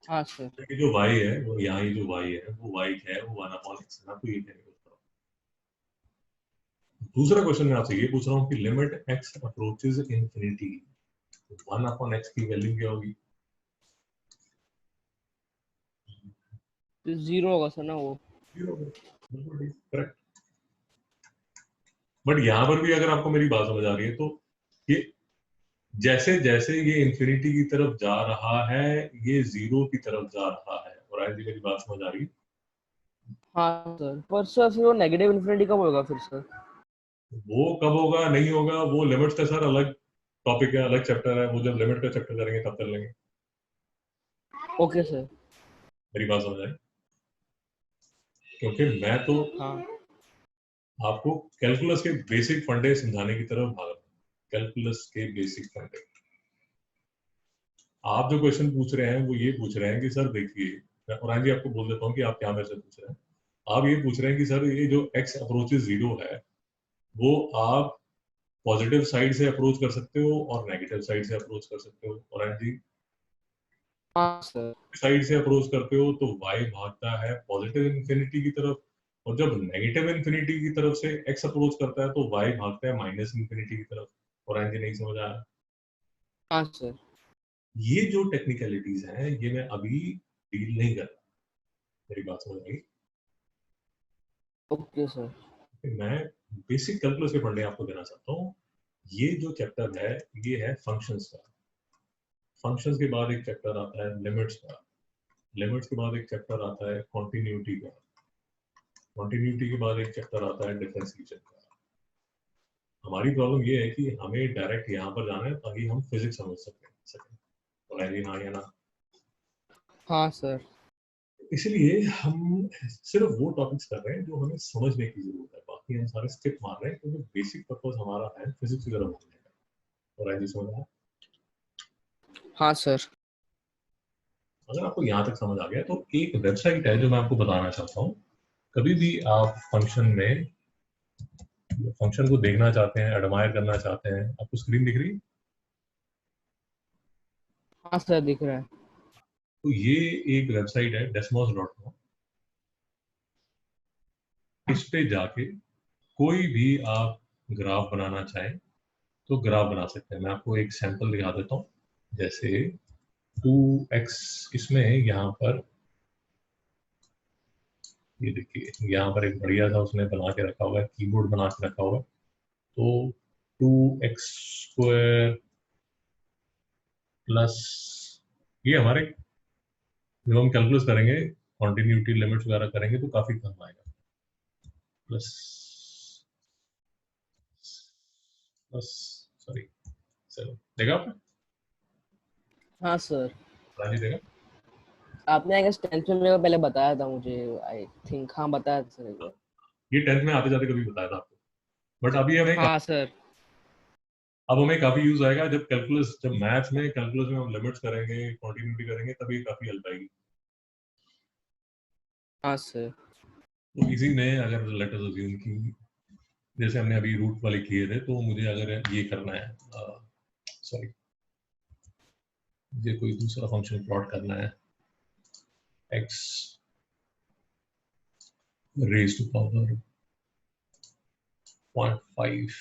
[SPEAKER 2] हाँ सर।
[SPEAKER 1] ये जो y है वो, यहाँ ये जो y है वो y है, वो 1/x है। आपको ये कहने को चाह रहा हूँ। दूसरा क्वेश्चन मैं आपसे ये पूछ रहा हूँ कि limit x approaches infinity, 1/x की वैल्यू क्या होगी?
[SPEAKER 2] तो 0 होगा सर ना वो।
[SPEAKER 1] 0 होगी, करेक्ट। बट यहाँ पर भी अगर आपको मेरी बात समझ आ रही है, तो ये जैसे जैसे ये इंफिनिटी की तरफ जा रहा है, ये 0 की तरफ जा रहा है। और आज मेरी बात समझ आ रही है?
[SPEAKER 2] हाँ सर, पर सर फिर वो नेगेटिव इन्फिनिटी कब होगा फिर सर?
[SPEAKER 1] वो कब होगा नहीं होगा वो लिमिट्स का सर अलग टॉपिक है, अलग चैप्टर है। वो जब लिमिट का चैप्टर करेंगे तब कर लेंगे।
[SPEAKER 2] Okay sir.
[SPEAKER 1] मेरी बात समझ आई? क्योंकि मैं तो
[SPEAKER 2] हाँ
[SPEAKER 1] आपको कैलकुलस के बेसिक फंडे समझाने की तरफ भाग रहा हूँ। कैलकुलस के बेसिक फंडे। आप जो क्वेश्चन पूछ रहे हैं वो ये पूछ रहे हैं कि सर देखिए, मैं और जी आपको बोल देता हूँ कि आप क्या मेरे से पूछ रहे हैं। आप ये पूछ रहे हैं कि सर ये जो x अप्रोचेस 0 है, वो आप पॉजिटिव साइड से अप्रोच कर सकते हो और नेगेटिव साइड से अप्रोच कर सकते हो। और जी
[SPEAKER 2] हाँ सर।
[SPEAKER 1] साइड से अप्रोच करते हो तो y भागता है पॉजिटिव इन्फिनिटी की तरफ, और जब नेगेटिव इन्फिनिटी की तरफ से x अप्रोच करता है तो y भागता है माइनस इन्फिनिटी की तरफ। और एंजल नहीं समझ आया?
[SPEAKER 2] हाँ सर।
[SPEAKER 1] ये जो टेक्निकलिटीज हैं ये मैं अभी डील नहीं कर रहा, मेरी बात समझ आई?
[SPEAKER 2] Okay sir.
[SPEAKER 1] मैं बेसिक कैलकुलस के पढ़ने आपको देना चाहता हूँ। ये जो चैप्टर है ये है फंक्शंस का। फंक्शंस के बाद एक चैप्टर आता है लिमिट्स का। लिमिट्स के बाद एक चैप्टर आता है कॉन्टिन्यूटी का। कॉन्टिन्यूटी के बाद एक चैप्टर आता है डिफरेंशिएशन का। हमारी प्रॉब्लम ये है कि हमें डायरेक्ट यहाँ पर जाना है ताकि हम फिजिक्स समझ सकें। तो है जी हाँ या ना?
[SPEAKER 2] हाँ सर।
[SPEAKER 1] इसलिए हम सिर्फ वो टॉपिक्स कर रहे हैं जो हमें समझने की जरूरत है, बाकी हम सारे स्किप मार रहे हैं क्योंकि बेसिक पर्पस हमारा है फिजिक्स की तरफ बढ़ने का। और है जी समझ आया?
[SPEAKER 2] हाँ सर।
[SPEAKER 1] अगर आपको यहाँ तक समझ आ गया तो एक वेबसाइट है जो मैं आपको बताना चाहता हूँ। कभी भी आप फंक्शन को देखना चाहते हैं, एडमायर करना चाहते हैं, आपको स्क्रीन दिख रही है?
[SPEAKER 2] हाँ सर दिख रहा है।
[SPEAKER 1] तो ये एक वेबसाइट है desmos.com। इस पे जाके कोई भी आप ग्राफ बनाना चाहें तो ग्राफ बना सकते हैं। मैं आपको एक सैंपल दिखा देता हूँ। जैसे 2x, इसमें यहाँ पर ये देखिए, यहाँ पर एक बढ़िया सा उसने बना के रखा हुआ है, कीबोर्ड बना के रखा हुआ है। तो 2x² प्लस, ये हमारे जब हम कैलकुलस करेंगे, कॉन्टिन्यूटी लिमिट्स वगैरह करेंगे तो काफी कम आएगा। प्लस प्लस सॉरी 7 देखा आपने?
[SPEAKER 2] हाँ सर।
[SPEAKER 1] राजी देखा?
[SPEAKER 2] आपने आई गेस 10th में मेरे को पहले बताया था मुझे, आई थिंक। हाँ बताया था सर एक बार।
[SPEAKER 1] ये 10th में आते जाते कभी बताया था आपको, बट अभी
[SPEAKER 2] हाँ सर।
[SPEAKER 1] अब हमें काफी यूज आएगा जब कैलकुलस, जब मैथ्स में कैलकुलस में हम लिमिट्स करेंगे, कॉन्टिन्यूटी करेंगे, तभी काफी हेल्प आएगी।
[SPEAKER 2] हाँ सर।
[SPEAKER 1] तो इसी में अगर लेट अस अज्यूम कि जैसे हमने अभी रूट वाले किए थे, तो मुझे अगर ये करना है, सॉरी, मुझे कोई दूसरा फंक्शन प्लॉट करना है, x रेज टू पावर 0.5।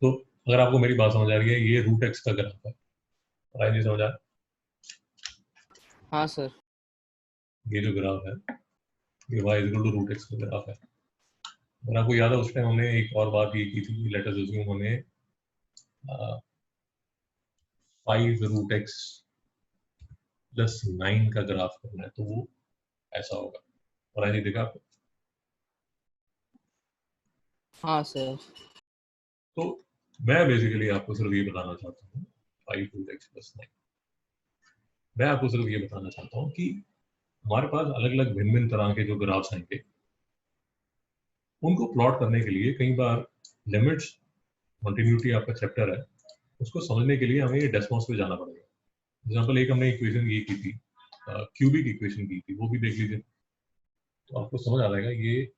[SPEAKER 1] तो अगर आपको मेरी बात समझ आ रही है, ये रूट x का ग्राफ है। राइट जी समझ आ रहा है?
[SPEAKER 2] हाँ सर।
[SPEAKER 1] ये जो ग्राफ है ये y equal to root x का ग्राफ है। अगर आपको याद है उस टाइम हमने एक और बात ये की थी, लेट अस अज्यूम हमें 5 रूट x प्लस 9 का ग्राफ करना है, तो वो ऐसा होगा। और आज देखा आपको?
[SPEAKER 2] हाँ सर।
[SPEAKER 1] तो मैं बेसिकली आपको सिर्फ ये बताना चाहता हूँ, 5 रूट x प्लस 9, मैं आपको सिर्फ ये बताना चाहता हूँ कि हमारे पास अलग अलग भिन्न भिन्न तरह के जो ग्राफ्स आएंगे, उनको प्लॉट करने के लिए कई बार लिमिट्स, कॉन्टिन्यूटी आपका चैप्टर है, उसको समझने के लिए हमें ये डेस्मोस पे जाना पड़ेगा। एग्जाम्पल एक हमने इक्वेशन ये की थी, क्यूबिक इक्वेशन की थी, वो भी देख लीजिए तो आपको समझ आ जाएगा। ये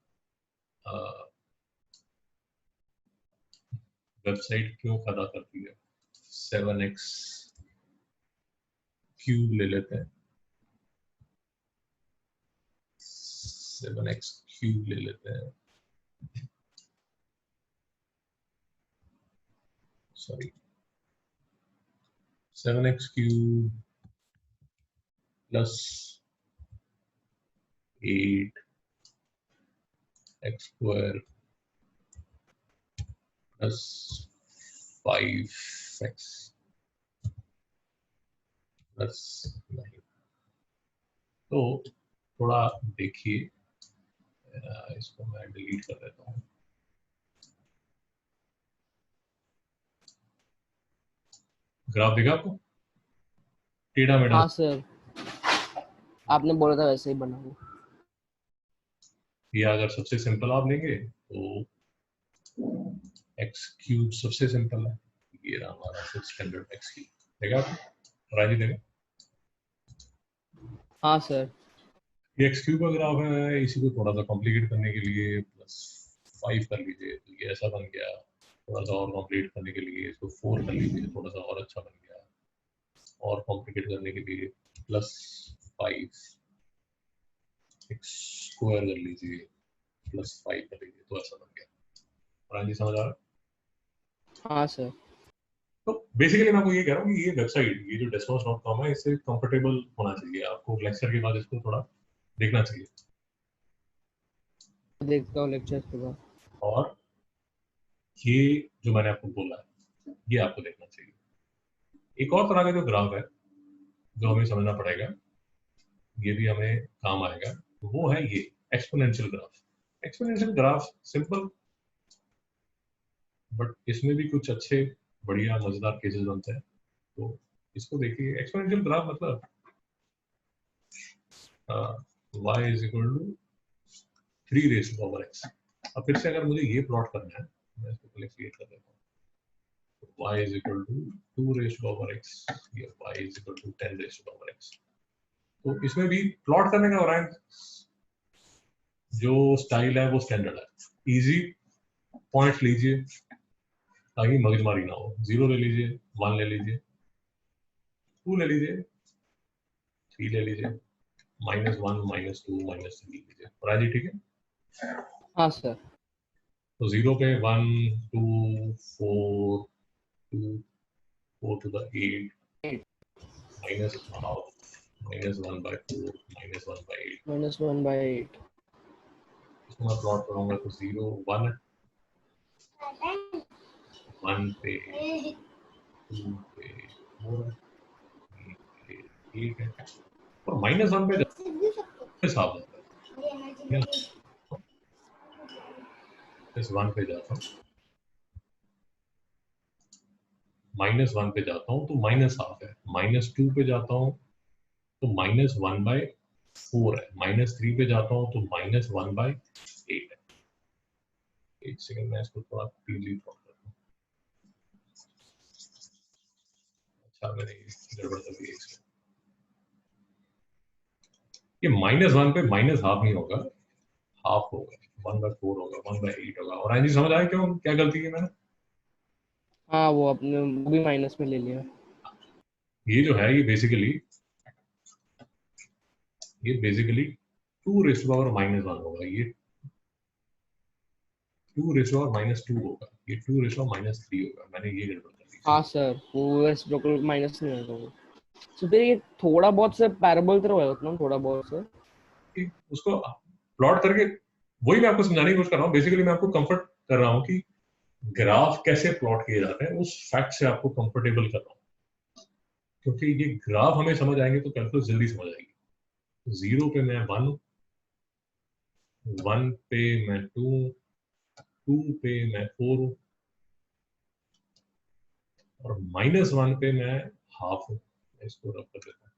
[SPEAKER 1] वेबसाइट क्यों फायदा करती है। 7x क्यूब ले लेते हैं, 7x क्यूब ले लेते हैं, sorry 7x cube plus 8x² plus 5x plus 9। तो थोड़ा देखिए, इसको मैं डिलीट कर देता हूँ। ग्राफ दिखा आपको, टेढ़ा मेढ़ा?
[SPEAKER 2] हाँ सर, आपने बोला था वैसे ही बना हुआ।
[SPEAKER 1] या अगर सबसे सिंपल आप लेंगे तो x क्यूब सबसे सिंपल है, ये रहा हमारा 600 x क्यूब। देखा आपको? राजी देखा?
[SPEAKER 2] हाँ सर।
[SPEAKER 1] ये एक्स क्यूब का ग्राफ है, इसी को थोड़ा सा कॉम्प्लिकेट करने के लिए प्लस 5 कर लीजिए तो ये ऐसा बन गया। थोड़ा सा और कॉम्प्लीट करने के लिए इसको 4 कर लीजिए, थोड़ा सा और अच्छा बन गया। और कॉम्प्लिकेट करने के लिए +5 एक्स स्क्वायर कर लीजिए +5 कर लीजिए, तो ऐसा बन गया। और जी समझ आ रहा है?
[SPEAKER 2] हाँ सर।
[SPEAKER 1] तो बेसिकली मैं आपको ये कह रहा हूँ कि ये वेबसाइट, ये जो desmos.com है, इससे कंफर्टेबल होना चाहिए आपको। लेक्चर के बाद इसको थोड़ा देखना चाहिए
[SPEAKER 2] देखता हूँ लेक्चर के बाद।
[SPEAKER 1] और ये जो मैंने आपको बोला है ये आपको देखना चाहिए। एक और तरह का जो ग्राफ है जो हमें समझना पड़ेगा, ये भी हमें काम आएगा, वो है ये exponential graph. Exponential graph simple, but इसमें भी कुछ अच्छे बढ़िया मजेदार केसेस बनते हैं। तो इसको देखिए। एक्सपोनेंशियल ग्राफ मतलब y is equal to 3 raise to power x। अब फिर से अगर मुझे ये प्लॉट करना है, मैं इसको पहले क्रिएट कर देता हूँ। y is equal to 2 raise to power x या y is equal to 10 raise to power x। तो इसमें भी प्लॉट करने का वैरायंट जो स्टाइल है वो स्टैंडर्ड है। इजी पॉइंट्स लीजिए ताकि मगजमारी ना हो। 0 ले लीजिए, 1 ले लीजिए, 2 ले लीजिए, 3 ले लीजिए, -1 -2 -3 लीजिए। और जी ठीक है।
[SPEAKER 2] हाँ सर।
[SPEAKER 1] तो 0 पे 1 2 4 2 4 to the 8 minus half -1/4 -1/8।
[SPEAKER 2] -1/8।
[SPEAKER 1] इसको मैं प्लॉट करूंगा तो 0 1 1 पे 2 पे 4 3 पे 8 है और -1 पे साफ होता है। +1 पे जाता हूँ, -1 पे जाता हूँ तो -1/2 है। -2 पे जाता हूँ तो -1/4 है। -3 पे जाता हूँ तो -1/8 है। एक सेकंड में इसको थोड़ा क्लीनली प्लॉट करता हूँ। अच्छा मैंने गड़बड़ कर दी। ये -1 पे -1/2 नहीं होगा, हाफ होगा, 1/4 होगा, 1/8 होगा। और जी समझ आया क्यों क्या गलती की मैंने?
[SPEAKER 2] हाँ वो अपने वो भी माइनस में ले लिया।
[SPEAKER 1] ये जो है ये बेसिकली 2 रेज़ टू पावर -1 होगा। ये 2 रेज़ टू पावर -2 होगा। ये 2 रेज़ टू पावर -3 होगा। मैंने ये गड़बड़ कर दी।
[SPEAKER 2] हाँ सर वो बिल्कुल माइनस नहीं होगा वो। तो फिर ये थोड़ा बहुत से पैराबोल तरह होगा उतना थोड़ा बहुत से।
[SPEAKER 1] उसको प्लॉट करके वही मैं आपको समझाने की कोशिश कर रहा हूँ। बेसिकली मैं आपको कंफर्ट कर रहा हूँ कि ग्राफ कैसे प्लॉट किए जाते हैं, उस फैक्ट से आपको कंफर्टेबल कर रहा हूँ। क्योंकि ये ग्राफ हमें समझ आएंगे तो कैलकुलस जल्दी समझ आएगी। 0 पे मैं 1, 1 पे मैं 2, 2 पे मैं 4 और -1 पे मैं हाफ हूँ। इसको रब कर देता हूँ।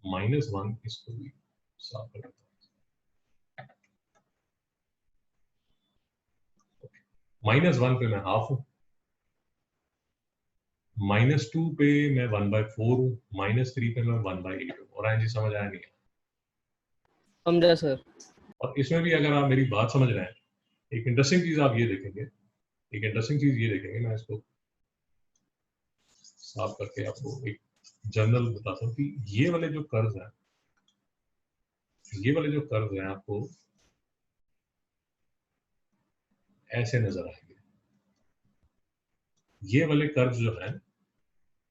[SPEAKER 1] -1 इसको भी साफ कर देता हूँ। -1 पे मैं हाफ हूँ, -2 पे मैं 1/4 हूँ, -3 पे मैं 1/8 हूँ। और जी समझ आया नहीं?
[SPEAKER 2] समझा सर।
[SPEAKER 1] और इसमें भी अगर आप मेरी बात समझ रहे हैं, एक इंटरेस्टिंग चीज आप ये देखेंगे, एक इंटरेस्टिंग चीज ये देखेंगे, मैं इसको साफ करके आपको एक जनरल बताता हूँ कि ये वाले जो कर्व हैं, ये वाले जो कर्व हैं आपको ऐसे नजर आएंगे। ये वाले कर्व जो हैं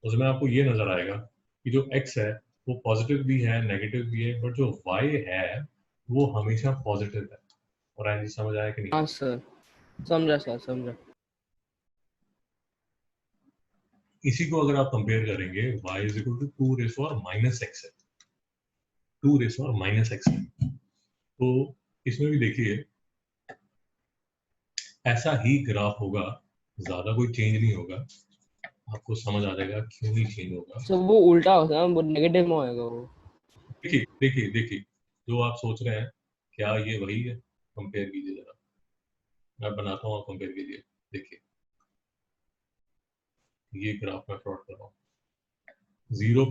[SPEAKER 1] उसमें आपको ये नजर आएगा कि जो x है वो पॉजिटिव भी है नेगेटिव भी है, बट जो y है वो हमेशा पॉजिटिव है। और जी समझ आया कि नहीं?
[SPEAKER 2] हाँ सर समझा सर समझा।
[SPEAKER 1] इसी को अगर आप कंपेयर करेंगे y is equal to 2 raise to power -x है, 2 रेज़ टू पावर -x है। तो इसमें भी देखिए ऐसा ही ग्राफ होगा, ज्यादा कोई चेंज नहीं होगा। आपको समझ आ जाएगा क्यों नहीं चेंज होगा।
[SPEAKER 2] सर वो उल्टा होता है वो नेगेटिव में होएगा वो।
[SPEAKER 1] देखिए देखिए देखिए, जो आप सोच रहे हैं क्या ये वही है? कंपेयर कीजिए जरा, मैं बनाता हूँ, आप कंपेयर कीजिए। देखिए ये ग्राफ मैं प्लॉट कर रहा हूँ। 0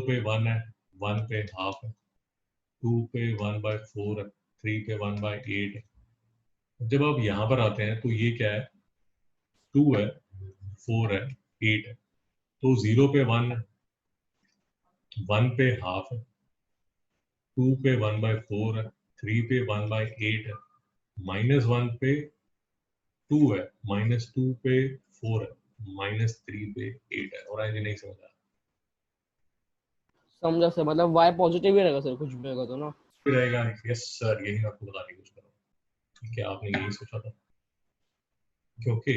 [SPEAKER 1] पे 1 है, 1 पे हाफ है, 2 पे 1/4 है, 3 पे 1/8 है। जब आप यहाँ पर आते हैं तो ये क्या है? 2 है, 4 है, 8 है, तो 0 पे 1 है, 1 पे हाफ है, 2 पे 1/4 है, 3 पे 1/8 है, -1 पे 2 है, -2 पे 4 है, -3 पे 8 है। और आगे नहीं समझ आ
[SPEAKER 2] समझा सर, मतलब y पॉजिटिव ही रहेगा सर कुछ भी होगा तो ना।
[SPEAKER 1] रहेगा। यस सर, यही मैं आपको बताने की कोशिश कर रहा हूँ। क्या आपने यही सोचा था? क्योंकि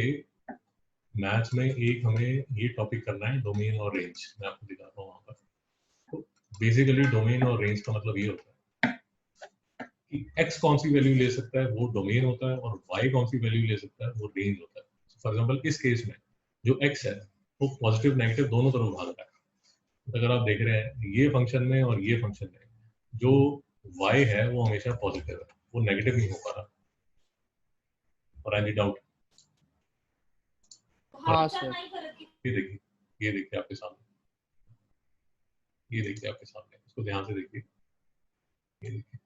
[SPEAKER 1] मैथ्स में एक हमें ये टॉपिक करना है, डोमेन और रेंज। मैं आपको दिखाता हूँ वहां पर। तो बेसिकली डोमेन और रेंज का मतलब ये होता है कि x कौन सी वैल्यू ले सकता है वो डोमेन होता है, और y कौन सी वैल्यू ले सकता है वो रेंज होता है। फॉर एग्जांपल इस केस में जो x है वो पॉजिटिव नेगेटिव दोनों तरफ भाग रहा है। अगर आप देख रहे हैं ये फंक्शन में और ये फंक्शन में, जो y है वो हमेशा पॉजिटिव है, वो नेगेटिव नहीं हो पा रहा। और एनी डाउट?
[SPEAKER 2] हाँ सर।
[SPEAKER 1] ये देखिए आपके सामने, ये देखिए आपके सामने, इसको ध्यान से देखिए। ये देखिए,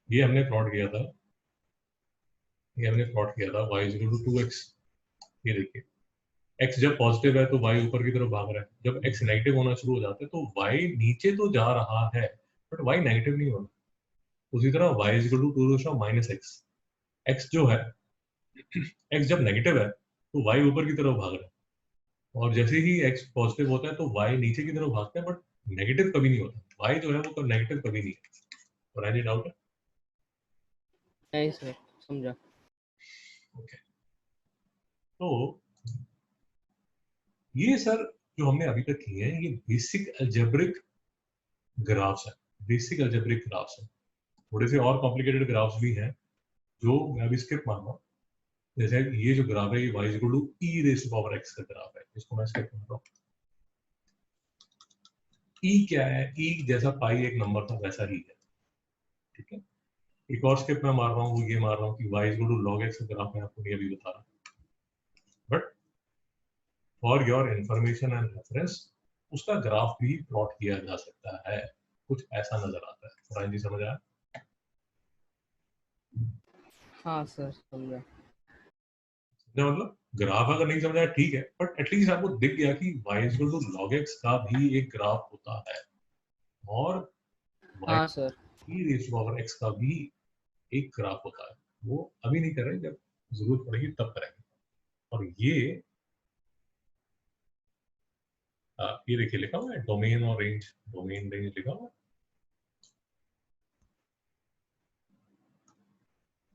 [SPEAKER 1] ये हमने प्लॉट किया था, ये हमने प्लॉट किया था y is equal to 2x। ये देखिए, x जब पॉजिटिव है तो y ऊपर की तरफ भाग रहा है, जब x नेगेटिव होना शुरू हो जाता है तो y नीचे तो जा रहा है बट y नेगेटिव नहीं हो रहा। उसी तरह y is equal to 2 -x, x जो है, x जब नेगेटिव है तो y ऊपर की तरफ भाग रहा है, और जैसे ही x पॉजिटिव होता है तो y नीचे की तरफ भागता है, बट नेगेटिव कभी नहीं होता। y जो है वो नेगेटिव कभी नहीं है। और एनी डाउट है?
[SPEAKER 2] नहीं सर, समझा।
[SPEAKER 1] ओके, तो ये सर जो हमने अभी तक किए हैं ये बेसिक अलजेब्रिक ग्राफ्स है, बेसिक अलजेब्रिक ग्राफ्स है। थोड़े से और कॉम्प्लिकेटेड ग्राफ्स भी हैं जो मैं अभी स्किप मारूंगा। जैसे ये जो ग्राफ है ये y equal to e raise to power x का ग्राफ है, इसको मैं स्किप मार रहा हूँ। e क्या है? e जैसा पाई एक नंबर था वैसा ही है, ठीक है। एक और स्किप मैं मार रहा हूँ, वो ये मार रहा हूँ कि y equal to log x का ग्राफ मैं आपको ये अभी बता रहा हूँ। But for your information and reference उसका ग्राफ भी प्लॉट किया जा सकता है, कुछ ऐसा नजर आता है। फरहान जी समझ आया?
[SPEAKER 2] हाँ सर, समझा।
[SPEAKER 1] मतलब ग्राफ अगर नहीं समझ आया ठीक है, बट एटलीस्ट आपको दिख गया कि y equal to log x का भी एक ग्राफ होता है, और y
[SPEAKER 2] हाँ sir.
[SPEAKER 1] e raise to power x का भी एक ग्राफ होता है। वो अभी नहीं कर रहे, जब जरूरत पड़ेगी तब करेंगे। और ये देखिए लिखा हुआ है डोमेन और रेंज, डोमेन रेंज लिखा हुआ है।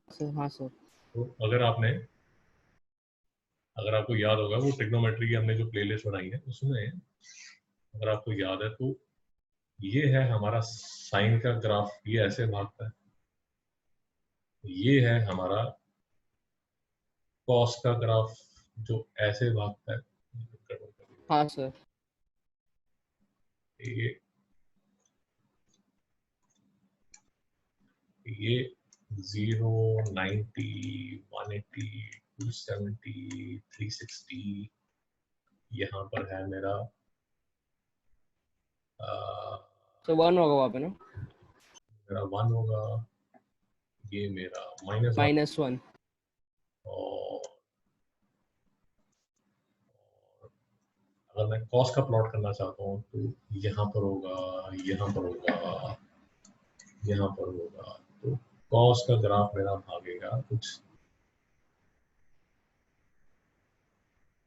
[SPEAKER 2] सर हाँ सर।
[SPEAKER 1] तो अगर आपको याद होगा वो ट्रिग्नोमेट्री की हमने जो प्लेलिस्ट बनाई है उसमें अगर आपको याद है तो ये है हमारा साइन का ग्राफ, ये ऐसे भागता है। ये है हमारा कॉस का ग्राफ जो ऐसे भागता है।
[SPEAKER 2] हाँ सर।
[SPEAKER 1] ये ये 0, 90, 180, 270, 360 यहाँ पर है मेरा
[SPEAKER 2] तो 1 होगा वहाँ पे ना।
[SPEAKER 1] मेरा 1 होगा, ये मेरा -1,
[SPEAKER 2] -1।
[SPEAKER 1] और अगर मैं कॉस का प्लॉट करना चाहता हूँ तो यहाँ पर होगा, यहाँ पर होगा, यहाँ पर होगा। तो कॉस का ग्राफ मेरा भागेगा कुछ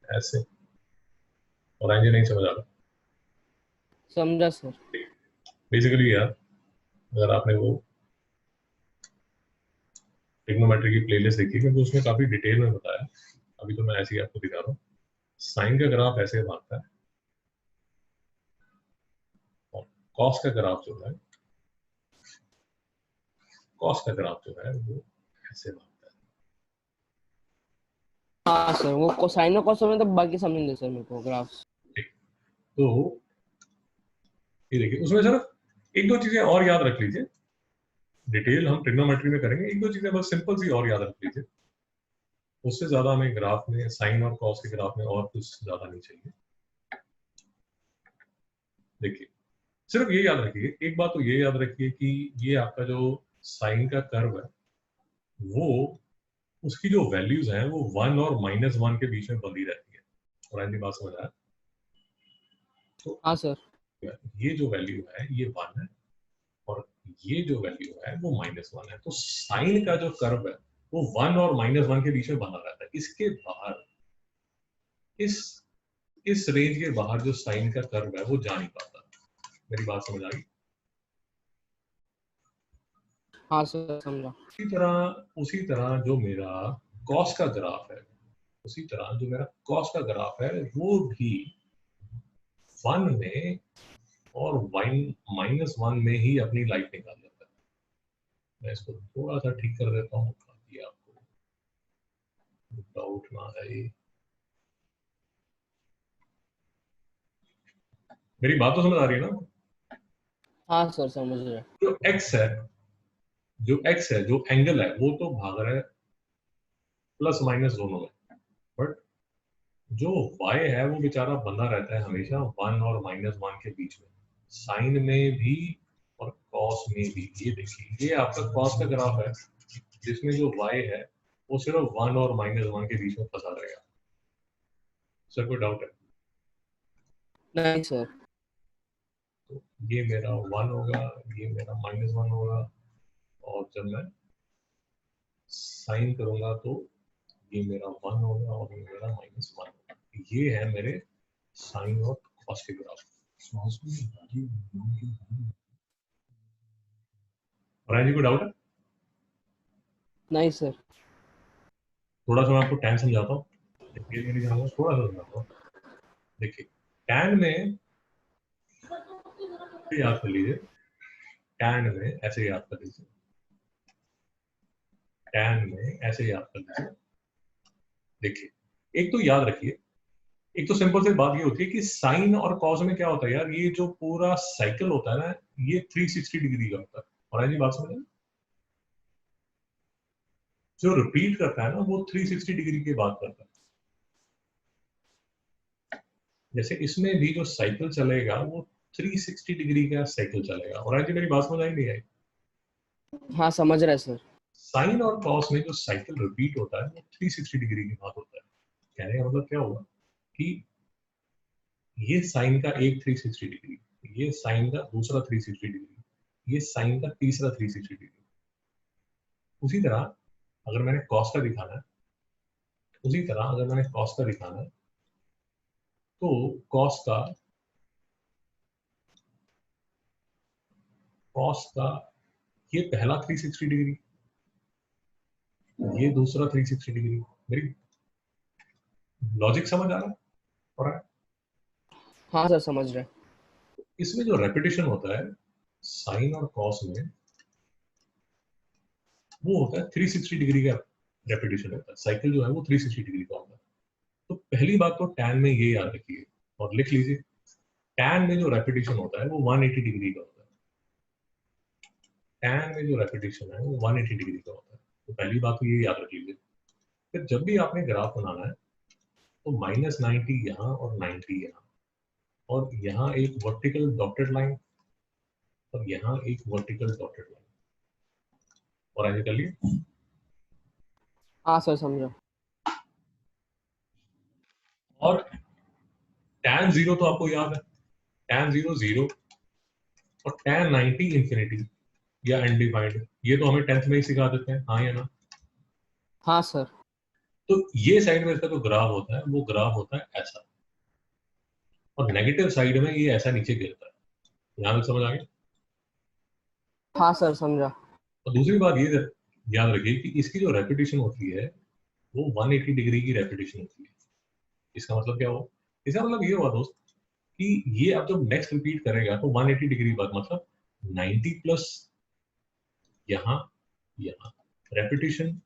[SPEAKER 1] ऐसे। और आगे नहीं समझ आ रहा?
[SPEAKER 2] समझा सर।
[SPEAKER 1] बेसिकली यार, अगर आपने वो ट्रिग्नोमेट्री की प्लेलिस्ट देखी क्योंकि उसमें काफी डिटेल में बताया, अभी तो मैं ऐसे ही आपको दिखा रहा हूँ। साइन का ग्राफ ऐसे भागता है, और कॉस का ग्राफ जो है, कॉस का ग्राफ जो है वो ऐसे भागता है।
[SPEAKER 2] हाँ सर, वो कोसाइन और कोस में तो बाकी समझेंगे सर मेरे को ग्राफ्स।
[SPEAKER 1] ठीक, तो ये देखिए उसमें सिर्फ एक दो चीजें और याद रख लीजिए। डिटेल हम ट्रिग्नोमेट्री में करेंगे, एक दो चीजें बस सिंपल सी और याद रख लीजिए। उससे ज्यादा हमें ग्राफ में, साइन और कॉस के ग्राफ में और कुछ ज्यादा नहीं चाहिए। देखिए सिर्फ ये याद रखिए, एक बात तो ये याद रखिए कि ये आपका जो साइन का कर्व है वो उसकी जो वैल्यूज हैं वो 1 और -1 के बीच में बंधी रहती है। और ऐसी बात समझ आया? तो
[SPEAKER 2] हाँ सर।
[SPEAKER 1] ये जो वैल्यू है ये 1 है और ये जो वैल्यू है वो -1 है। तो साइन का जो कर्व है वो 1 और -1 के बीच में बना रहता है। इसके बाहर इस इस रेंज के बाहर जो साइन का कर्व है वो जा नहीं पाता। मेरी बात समझ आ गई?
[SPEAKER 2] हाँ सर समझा।
[SPEAKER 1] उसी तरह जो मेरा कॉस का ग्राफ है, उसी तरह जो मेरा कॉस का ग्राफ है वो भी 1 में और -1 में ही अपनी लाइफ निकाल लेता है। मैं इसको थोड़ा सा ठीक कर देता हूँ ताकि आपको डाउट ना आए। मेरी बात तो समझ आ रही है ना?
[SPEAKER 2] हाँ सर समझ रहे।
[SPEAKER 1] जो एक्स है, जो एंगल है वो तो भाग रहा है प्लस माइनस दोनों में, बट जो y है वो बेचारा बंधा रहता है हमेशा 1 और -1 के बीच में, साइन में भी और कॉस में भी। ये देखिए ये आपका कॉस का ग्राफ है जिसमें जो y है वो सिर्फ 1 और -1 के बीच में फंसा रहेगा। सर कोई डाउट है?
[SPEAKER 2] नहीं सर।
[SPEAKER 1] तो ये मेरा 1 होगा, ये मेरा -1 होगा, और जब मैं साइन करूंगा तो ये मेरा 1 होगा और ये मेरा -1 होगा। ये है मेरे साइन और कॉस के ग्राफ। और जी कोई डाउट है?
[SPEAKER 2] नहीं सर।
[SPEAKER 1] थोड़ा सा मैं आपको टैन समझाता हूँ, नहीं जाऊंगा, थोड़ा सा समझाता हूँ। देखिए टैन में याद कर लीजिए, टैन में ऐसे याद कर लीजिए, टैन में ऐसे याद कर लीजिए। देखिए एक तो याद रखिए, एक तो सिंपल सी बात ये होती है कि साइन और कॉस में क्या होता है यार, ये जो पूरा साइकिल होता है ना ये 360 डिग्री का होता है। और ऐसी बात समझ, जो रिपीट करता है ना वो 360 डिग्री की बात करता है। जैसे इसमें भी जो साइकिल चलेगा वो 360 डिग्री का साइकिल चलेगा। और आज मेरी बात समझ आई नहीं आई?
[SPEAKER 2] हाँ समझ रहे सर।
[SPEAKER 1] साइन और कॉस में जो साइकिल रिपीट होता है वो 360 डिग्री की बात होता है। कहने का मतलब क्या होगा कि ये साइन का एक 360 डिग्री, ये साइन का दूसरा 360 डिग्री, ये साइन का तीसरा 360 डिग्री। उसी तरह अगर मैंने कॉस का दिखाना है, उसी तरह अगर मैंने कॉस का दिखाना है तो कॉस का ये पहला 360 डिग्री, ये दूसरा 360 डिग्री। मेरी लॉजिक समझ आ रहा है? और
[SPEAKER 2] हाँ सर समझ रहे।
[SPEAKER 1] इसमें जो रेपिटेशन होता है साइन और कॉस में वो होता है 360 डिग्री का रेपिटेशन होता है। साइकिल जो है वो 360 डिग्री का होता है। तो पहली बात तो टैन में ये याद रखिए और लिख लीजिए, टैन में जो रेपिटेशन होता है वो 180 डिग्री का होता है। टैन में जो रेपिटेशन है वो 180 डिग्री का होता है। तो पहली बात तो ये याद रख लीजिए। फिर जब भी आपने ग्राफ बनाना है तो -90 यहाँ और 90 यहाँ, और यहाँ एक वर्टिकल डॉटेड लाइन और यहाँ एक वर्टिकल डॉटेड लाइन। और आगे कर लिए।
[SPEAKER 2] हाँ सर समझा।
[SPEAKER 1] और tan 0 तो आपको याद है, tan 0 0 और tan 90 इंफिनिटी या अनडिफाइंड। ये तो हमें 10th में ही सिखा देते हैं, हाँ या ना?
[SPEAKER 2] हाँ सर।
[SPEAKER 1] तो ये साइड में इसका जो ग्राफ होता है वो ग्राफ होता है ऐसा, और नेगेटिव साइड में ये ऐसा नीचे गिरता है। यहाँ तक समझ आ गया?
[SPEAKER 2] हाँ सर समझा।
[SPEAKER 1] और दूसरी बात ये याद रखिए कि इसकी जो रेपिटेशन होती है वो 180 डिग्री की रेपिटेशन होती है। इसका मतलब क्या हुआ? इसका मतलब ये हुआ दोस्त कि ये आप जब नेक्स्ट रिपीट करेगा तो 180 डिग्री बाद मतलब 90 प्लस यहाँ यहाँ रेपिटेशन,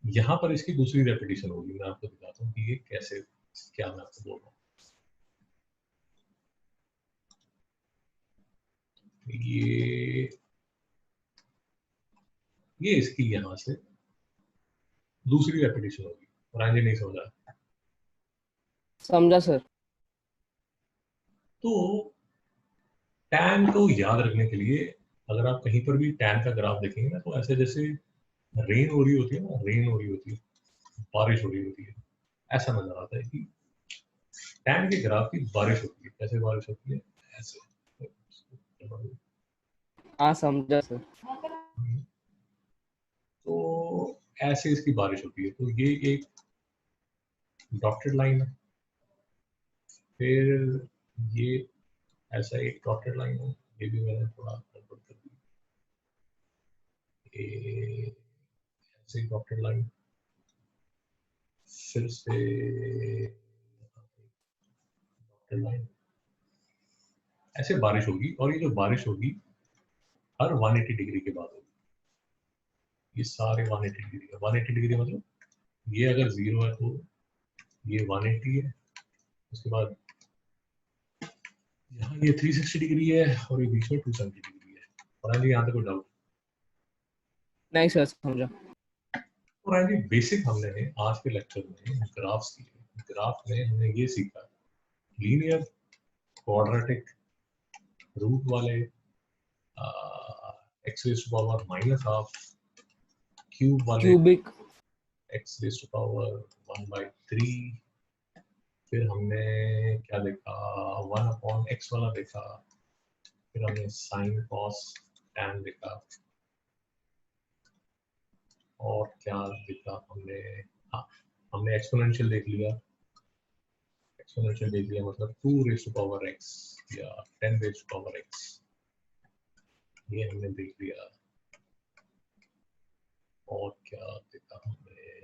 [SPEAKER 1] यहाँ पर इसकी दूसरी रेपिटेशन होगी। मैं आपको दिखाता हूँ कि ये कैसे, क्या मैं आपको बोल रहा हूँ। ये इसकी यहाँ से दूसरी रेपिटेशन होगी। और आगे नहीं समझा?
[SPEAKER 2] समझा सर।
[SPEAKER 1] तो टैन को याद रखने के लिए अगर आप कहीं पर भी टैन का ग्राफ देखेंगे ना तो ऐसे जैसे रेन हो रही होती है ना, रेन हो रही होती है, बारिश हो रही होती है, ऐसा नजर आता है कि टैन के ग्राफ की बारिश होती है। कैसे बारिश होती है? ऐसे।
[SPEAKER 2] हाँ समझा सर।
[SPEAKER 1] तो ऐसे इसकी बारिश होती है। तो ये एक डॉटेड लाइन है, फिर ये ऐसा एक डॉटेड लाइन है, ये भी मैंने थोड़ा गड़बड़ कर दी, ये ऐसे डॉटेड लाइन, फिर से डॉटेड लाइन, ऐसे बारिश होगी। और ये जो बारिश होगी हर 180 डिग्री के बाद होगी। ये सारे 180 डिग्री है। 180 डिग्री मतलब ये अगर 0 है तो ये 180 है, उसके बाद यहाँ ये 360 डिग्री है और ये बीच में 270 डिग्री है। और हाँ जी, यहाँ तक कोई डाउट?
[SPEAKER 2] नहीं सर समझा।
[SPEAKER 1] और हाँ जी, बेसिक हमने आज के लेक्चर में ग्राफ्स किए। ग्राफ में हमने ये सीखा लीनियर, क्वाड्रेटिक, रूट वाले, X raise to power -12, cube वाले,
[SPEAKER 2] cubic.
[SPEAKER 1] X raise to power 1/3, फिर हमने क्या देखा, 1/x वाला देखा, फिर हमने साइन कॉस टैन देखा, और क्या देखा हमने, हाँ हमने एक्सपोनेंशियल देख लिया। एक्सपोनेंशियल देख लिया मतलब 2 रेज़ टू पावर x या 10 रेज़ टू पावर x, ये हमने देख लिया। और क्या देखा हमने,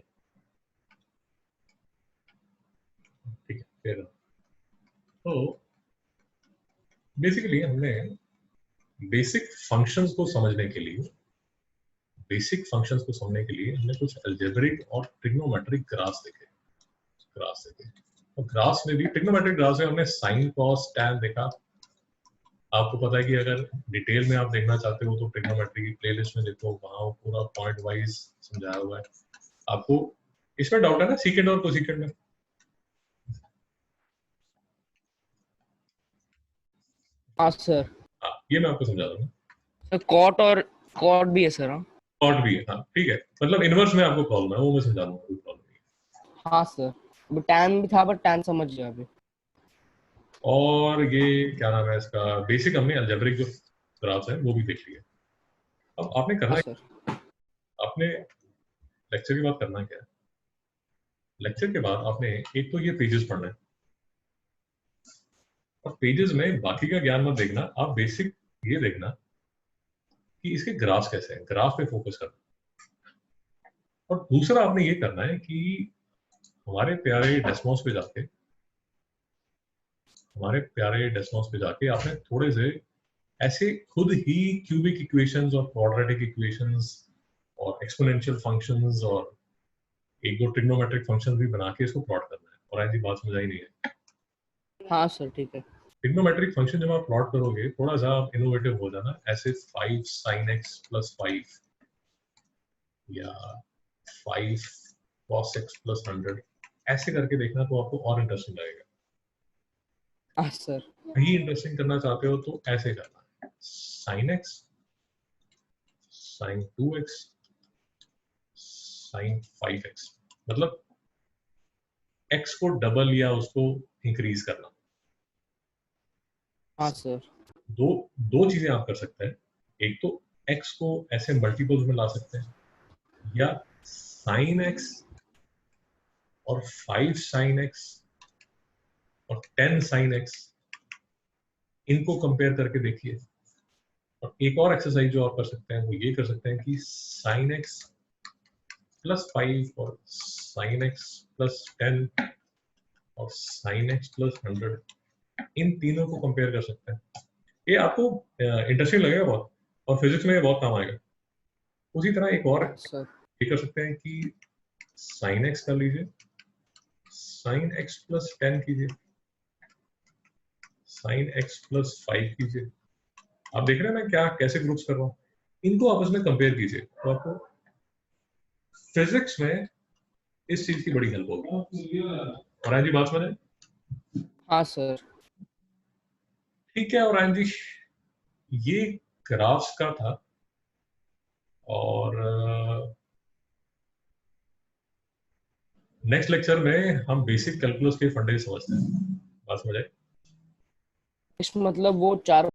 [SPEAKER 1] ठीक है। फिर तो बेसिकली हमने बेसिक फंक्शंस को समझने के लिए, हमने कुछ अलजेब्रिक और ट्रिग्नोमेट्रिक ग्राफ्स देखे। और ग्राफ्स में भी, ट्रिग्नोमेट्रिक ग्राफ्स में हमने साइन कॉस टैन देखा। आपको पता है कि अगर डिटेल में आप देखना चाहते हो तो ट्रिग्नोमेट्री की प्लेलिस्ट में देखो, वहां पूरा पॉइंट वाइज समझाया हुआ है। आपको इसमें डाउट है ना सीकेंड और कोसीकेंड में?
[SPEAKER 2] हाँ सर।
[SPEAKER 1] हाँ, ये मैं आपको समझा दूंगा।
[SPEAKER 2] सर कॉट और कॉट भी है सर। हाँ।
[SPEAKER 1] कॉट भी है, हाँ ठीक है। मतलब इनवर्स में आपको प्रॉब्लम है, वो मैं समझा दूंगा, कोई प्रॉब्लम नहीं
[SPEAKER 2] हाँ सर, वो टैन भी था पर टैन समझ गया अभी।
[SPEAKER 1] है। और ये क्या नाम है इसका, बेसिक हमने अलजेब्रिक जो ग्राफ्स है वो भी देख लिया। अब आपने
[SPEAKER 2] हाँ
[SPEAKER 1] करना है,
[SPEAKER 2] सर।
[SPEAKER 1] आपने लेक्चर के बाद करना क्या है? लेक्चर के बाद आपने एक तो ये पेजेस पढ़ना है, और पेजेस में बाकी का ज्ञान मत देखना, आप बेसिक ये देखना कि इसके ग्राफ्स कैसे हैं, ग्राफ पे फोकस करना। और दूसरा आपने ये करना है कि हमारे प्यारे डेस्मोस पे जाके, आपने थोड़े से ऐसे खुद ही क्यूबिक इक्वेशंस और क्वाड्रेटिक इक्वेशंस और एक्सपोनेंशियल फंक्शंस और एक दो ट्रिग्नोमेट्रिक फंक्शन भी बना के इसको प्लॉट करना है। और ऐसी बात समझ आई नहीं है?
[SPEAKER 2] हाँ सर ठीक है।
[SPEAKER 1] ट्रिग्नोमेट्रिक फंक्शन जब आप प्लॉट करोगे, थोड़ा सा आप इनोवेटिव हो जाना, ऐसे 5 sin x + 5 या 5 cos x + 100 ऐसे करके देखना, तो आपको और इंटरेस्टिंग लगेगा।
[SPEAKER 2] हाँ सर।
[SPEAKER 1] वही इंटरेस्टिंग करना चाहते हो तो ऐसे करना है, sin x sin 2x sin 5x, मतलब x को डबल या उसको इंक्रीज करना।
[SPEAKER 2] हाँ सर।
[SPEAKER 1] दो दो चीजें आप कर सकते हैं, एक तो x को ऐसे मल्टीपल्स में ला सकते हैं, या sin x और 5 sin x और 10 sin x, इनको कंपेयर करके देखिए। और एक और एक्सरसाइज जो आप कर सकते हैं वो ये कर सकते हैं कि sin x + 5 और sin x + 10 और sin x + 100, इन तीनों को कंपेयर कर सकते हैं। ये आपको इंटरेस्टिंग लगेगा बहुत, और फिजिक्स में ये बहुत काम आएगा। उसी तरह एक और
[SPEAKER 2] सर
[SPEAKER 1] ये कर सकते हैं कि sin x कर लीजिए, sin x + 10 कीजिए, sin x + 5 कीजिए। आप देख रहे हैं मैं क्या कैसे ग्रुप्स कर रहा हूँ, इनको आपस में कंपेयर कीजिए, तो आपको फिजिक्स में इस चीज की बड़ी हेल्प होगी। और जी बात समझे?
[SPEAKER 2] हाँ सर।
[SPEAKER 1] ठीक है। और जी ये ग्राफ्स का था, और नेक्स्ट लेक्चर में हम बेसिक कैलकुलस के फंडे समझते हैं। बात समझ आई?
[SPEAKER 2] मतलब वो 4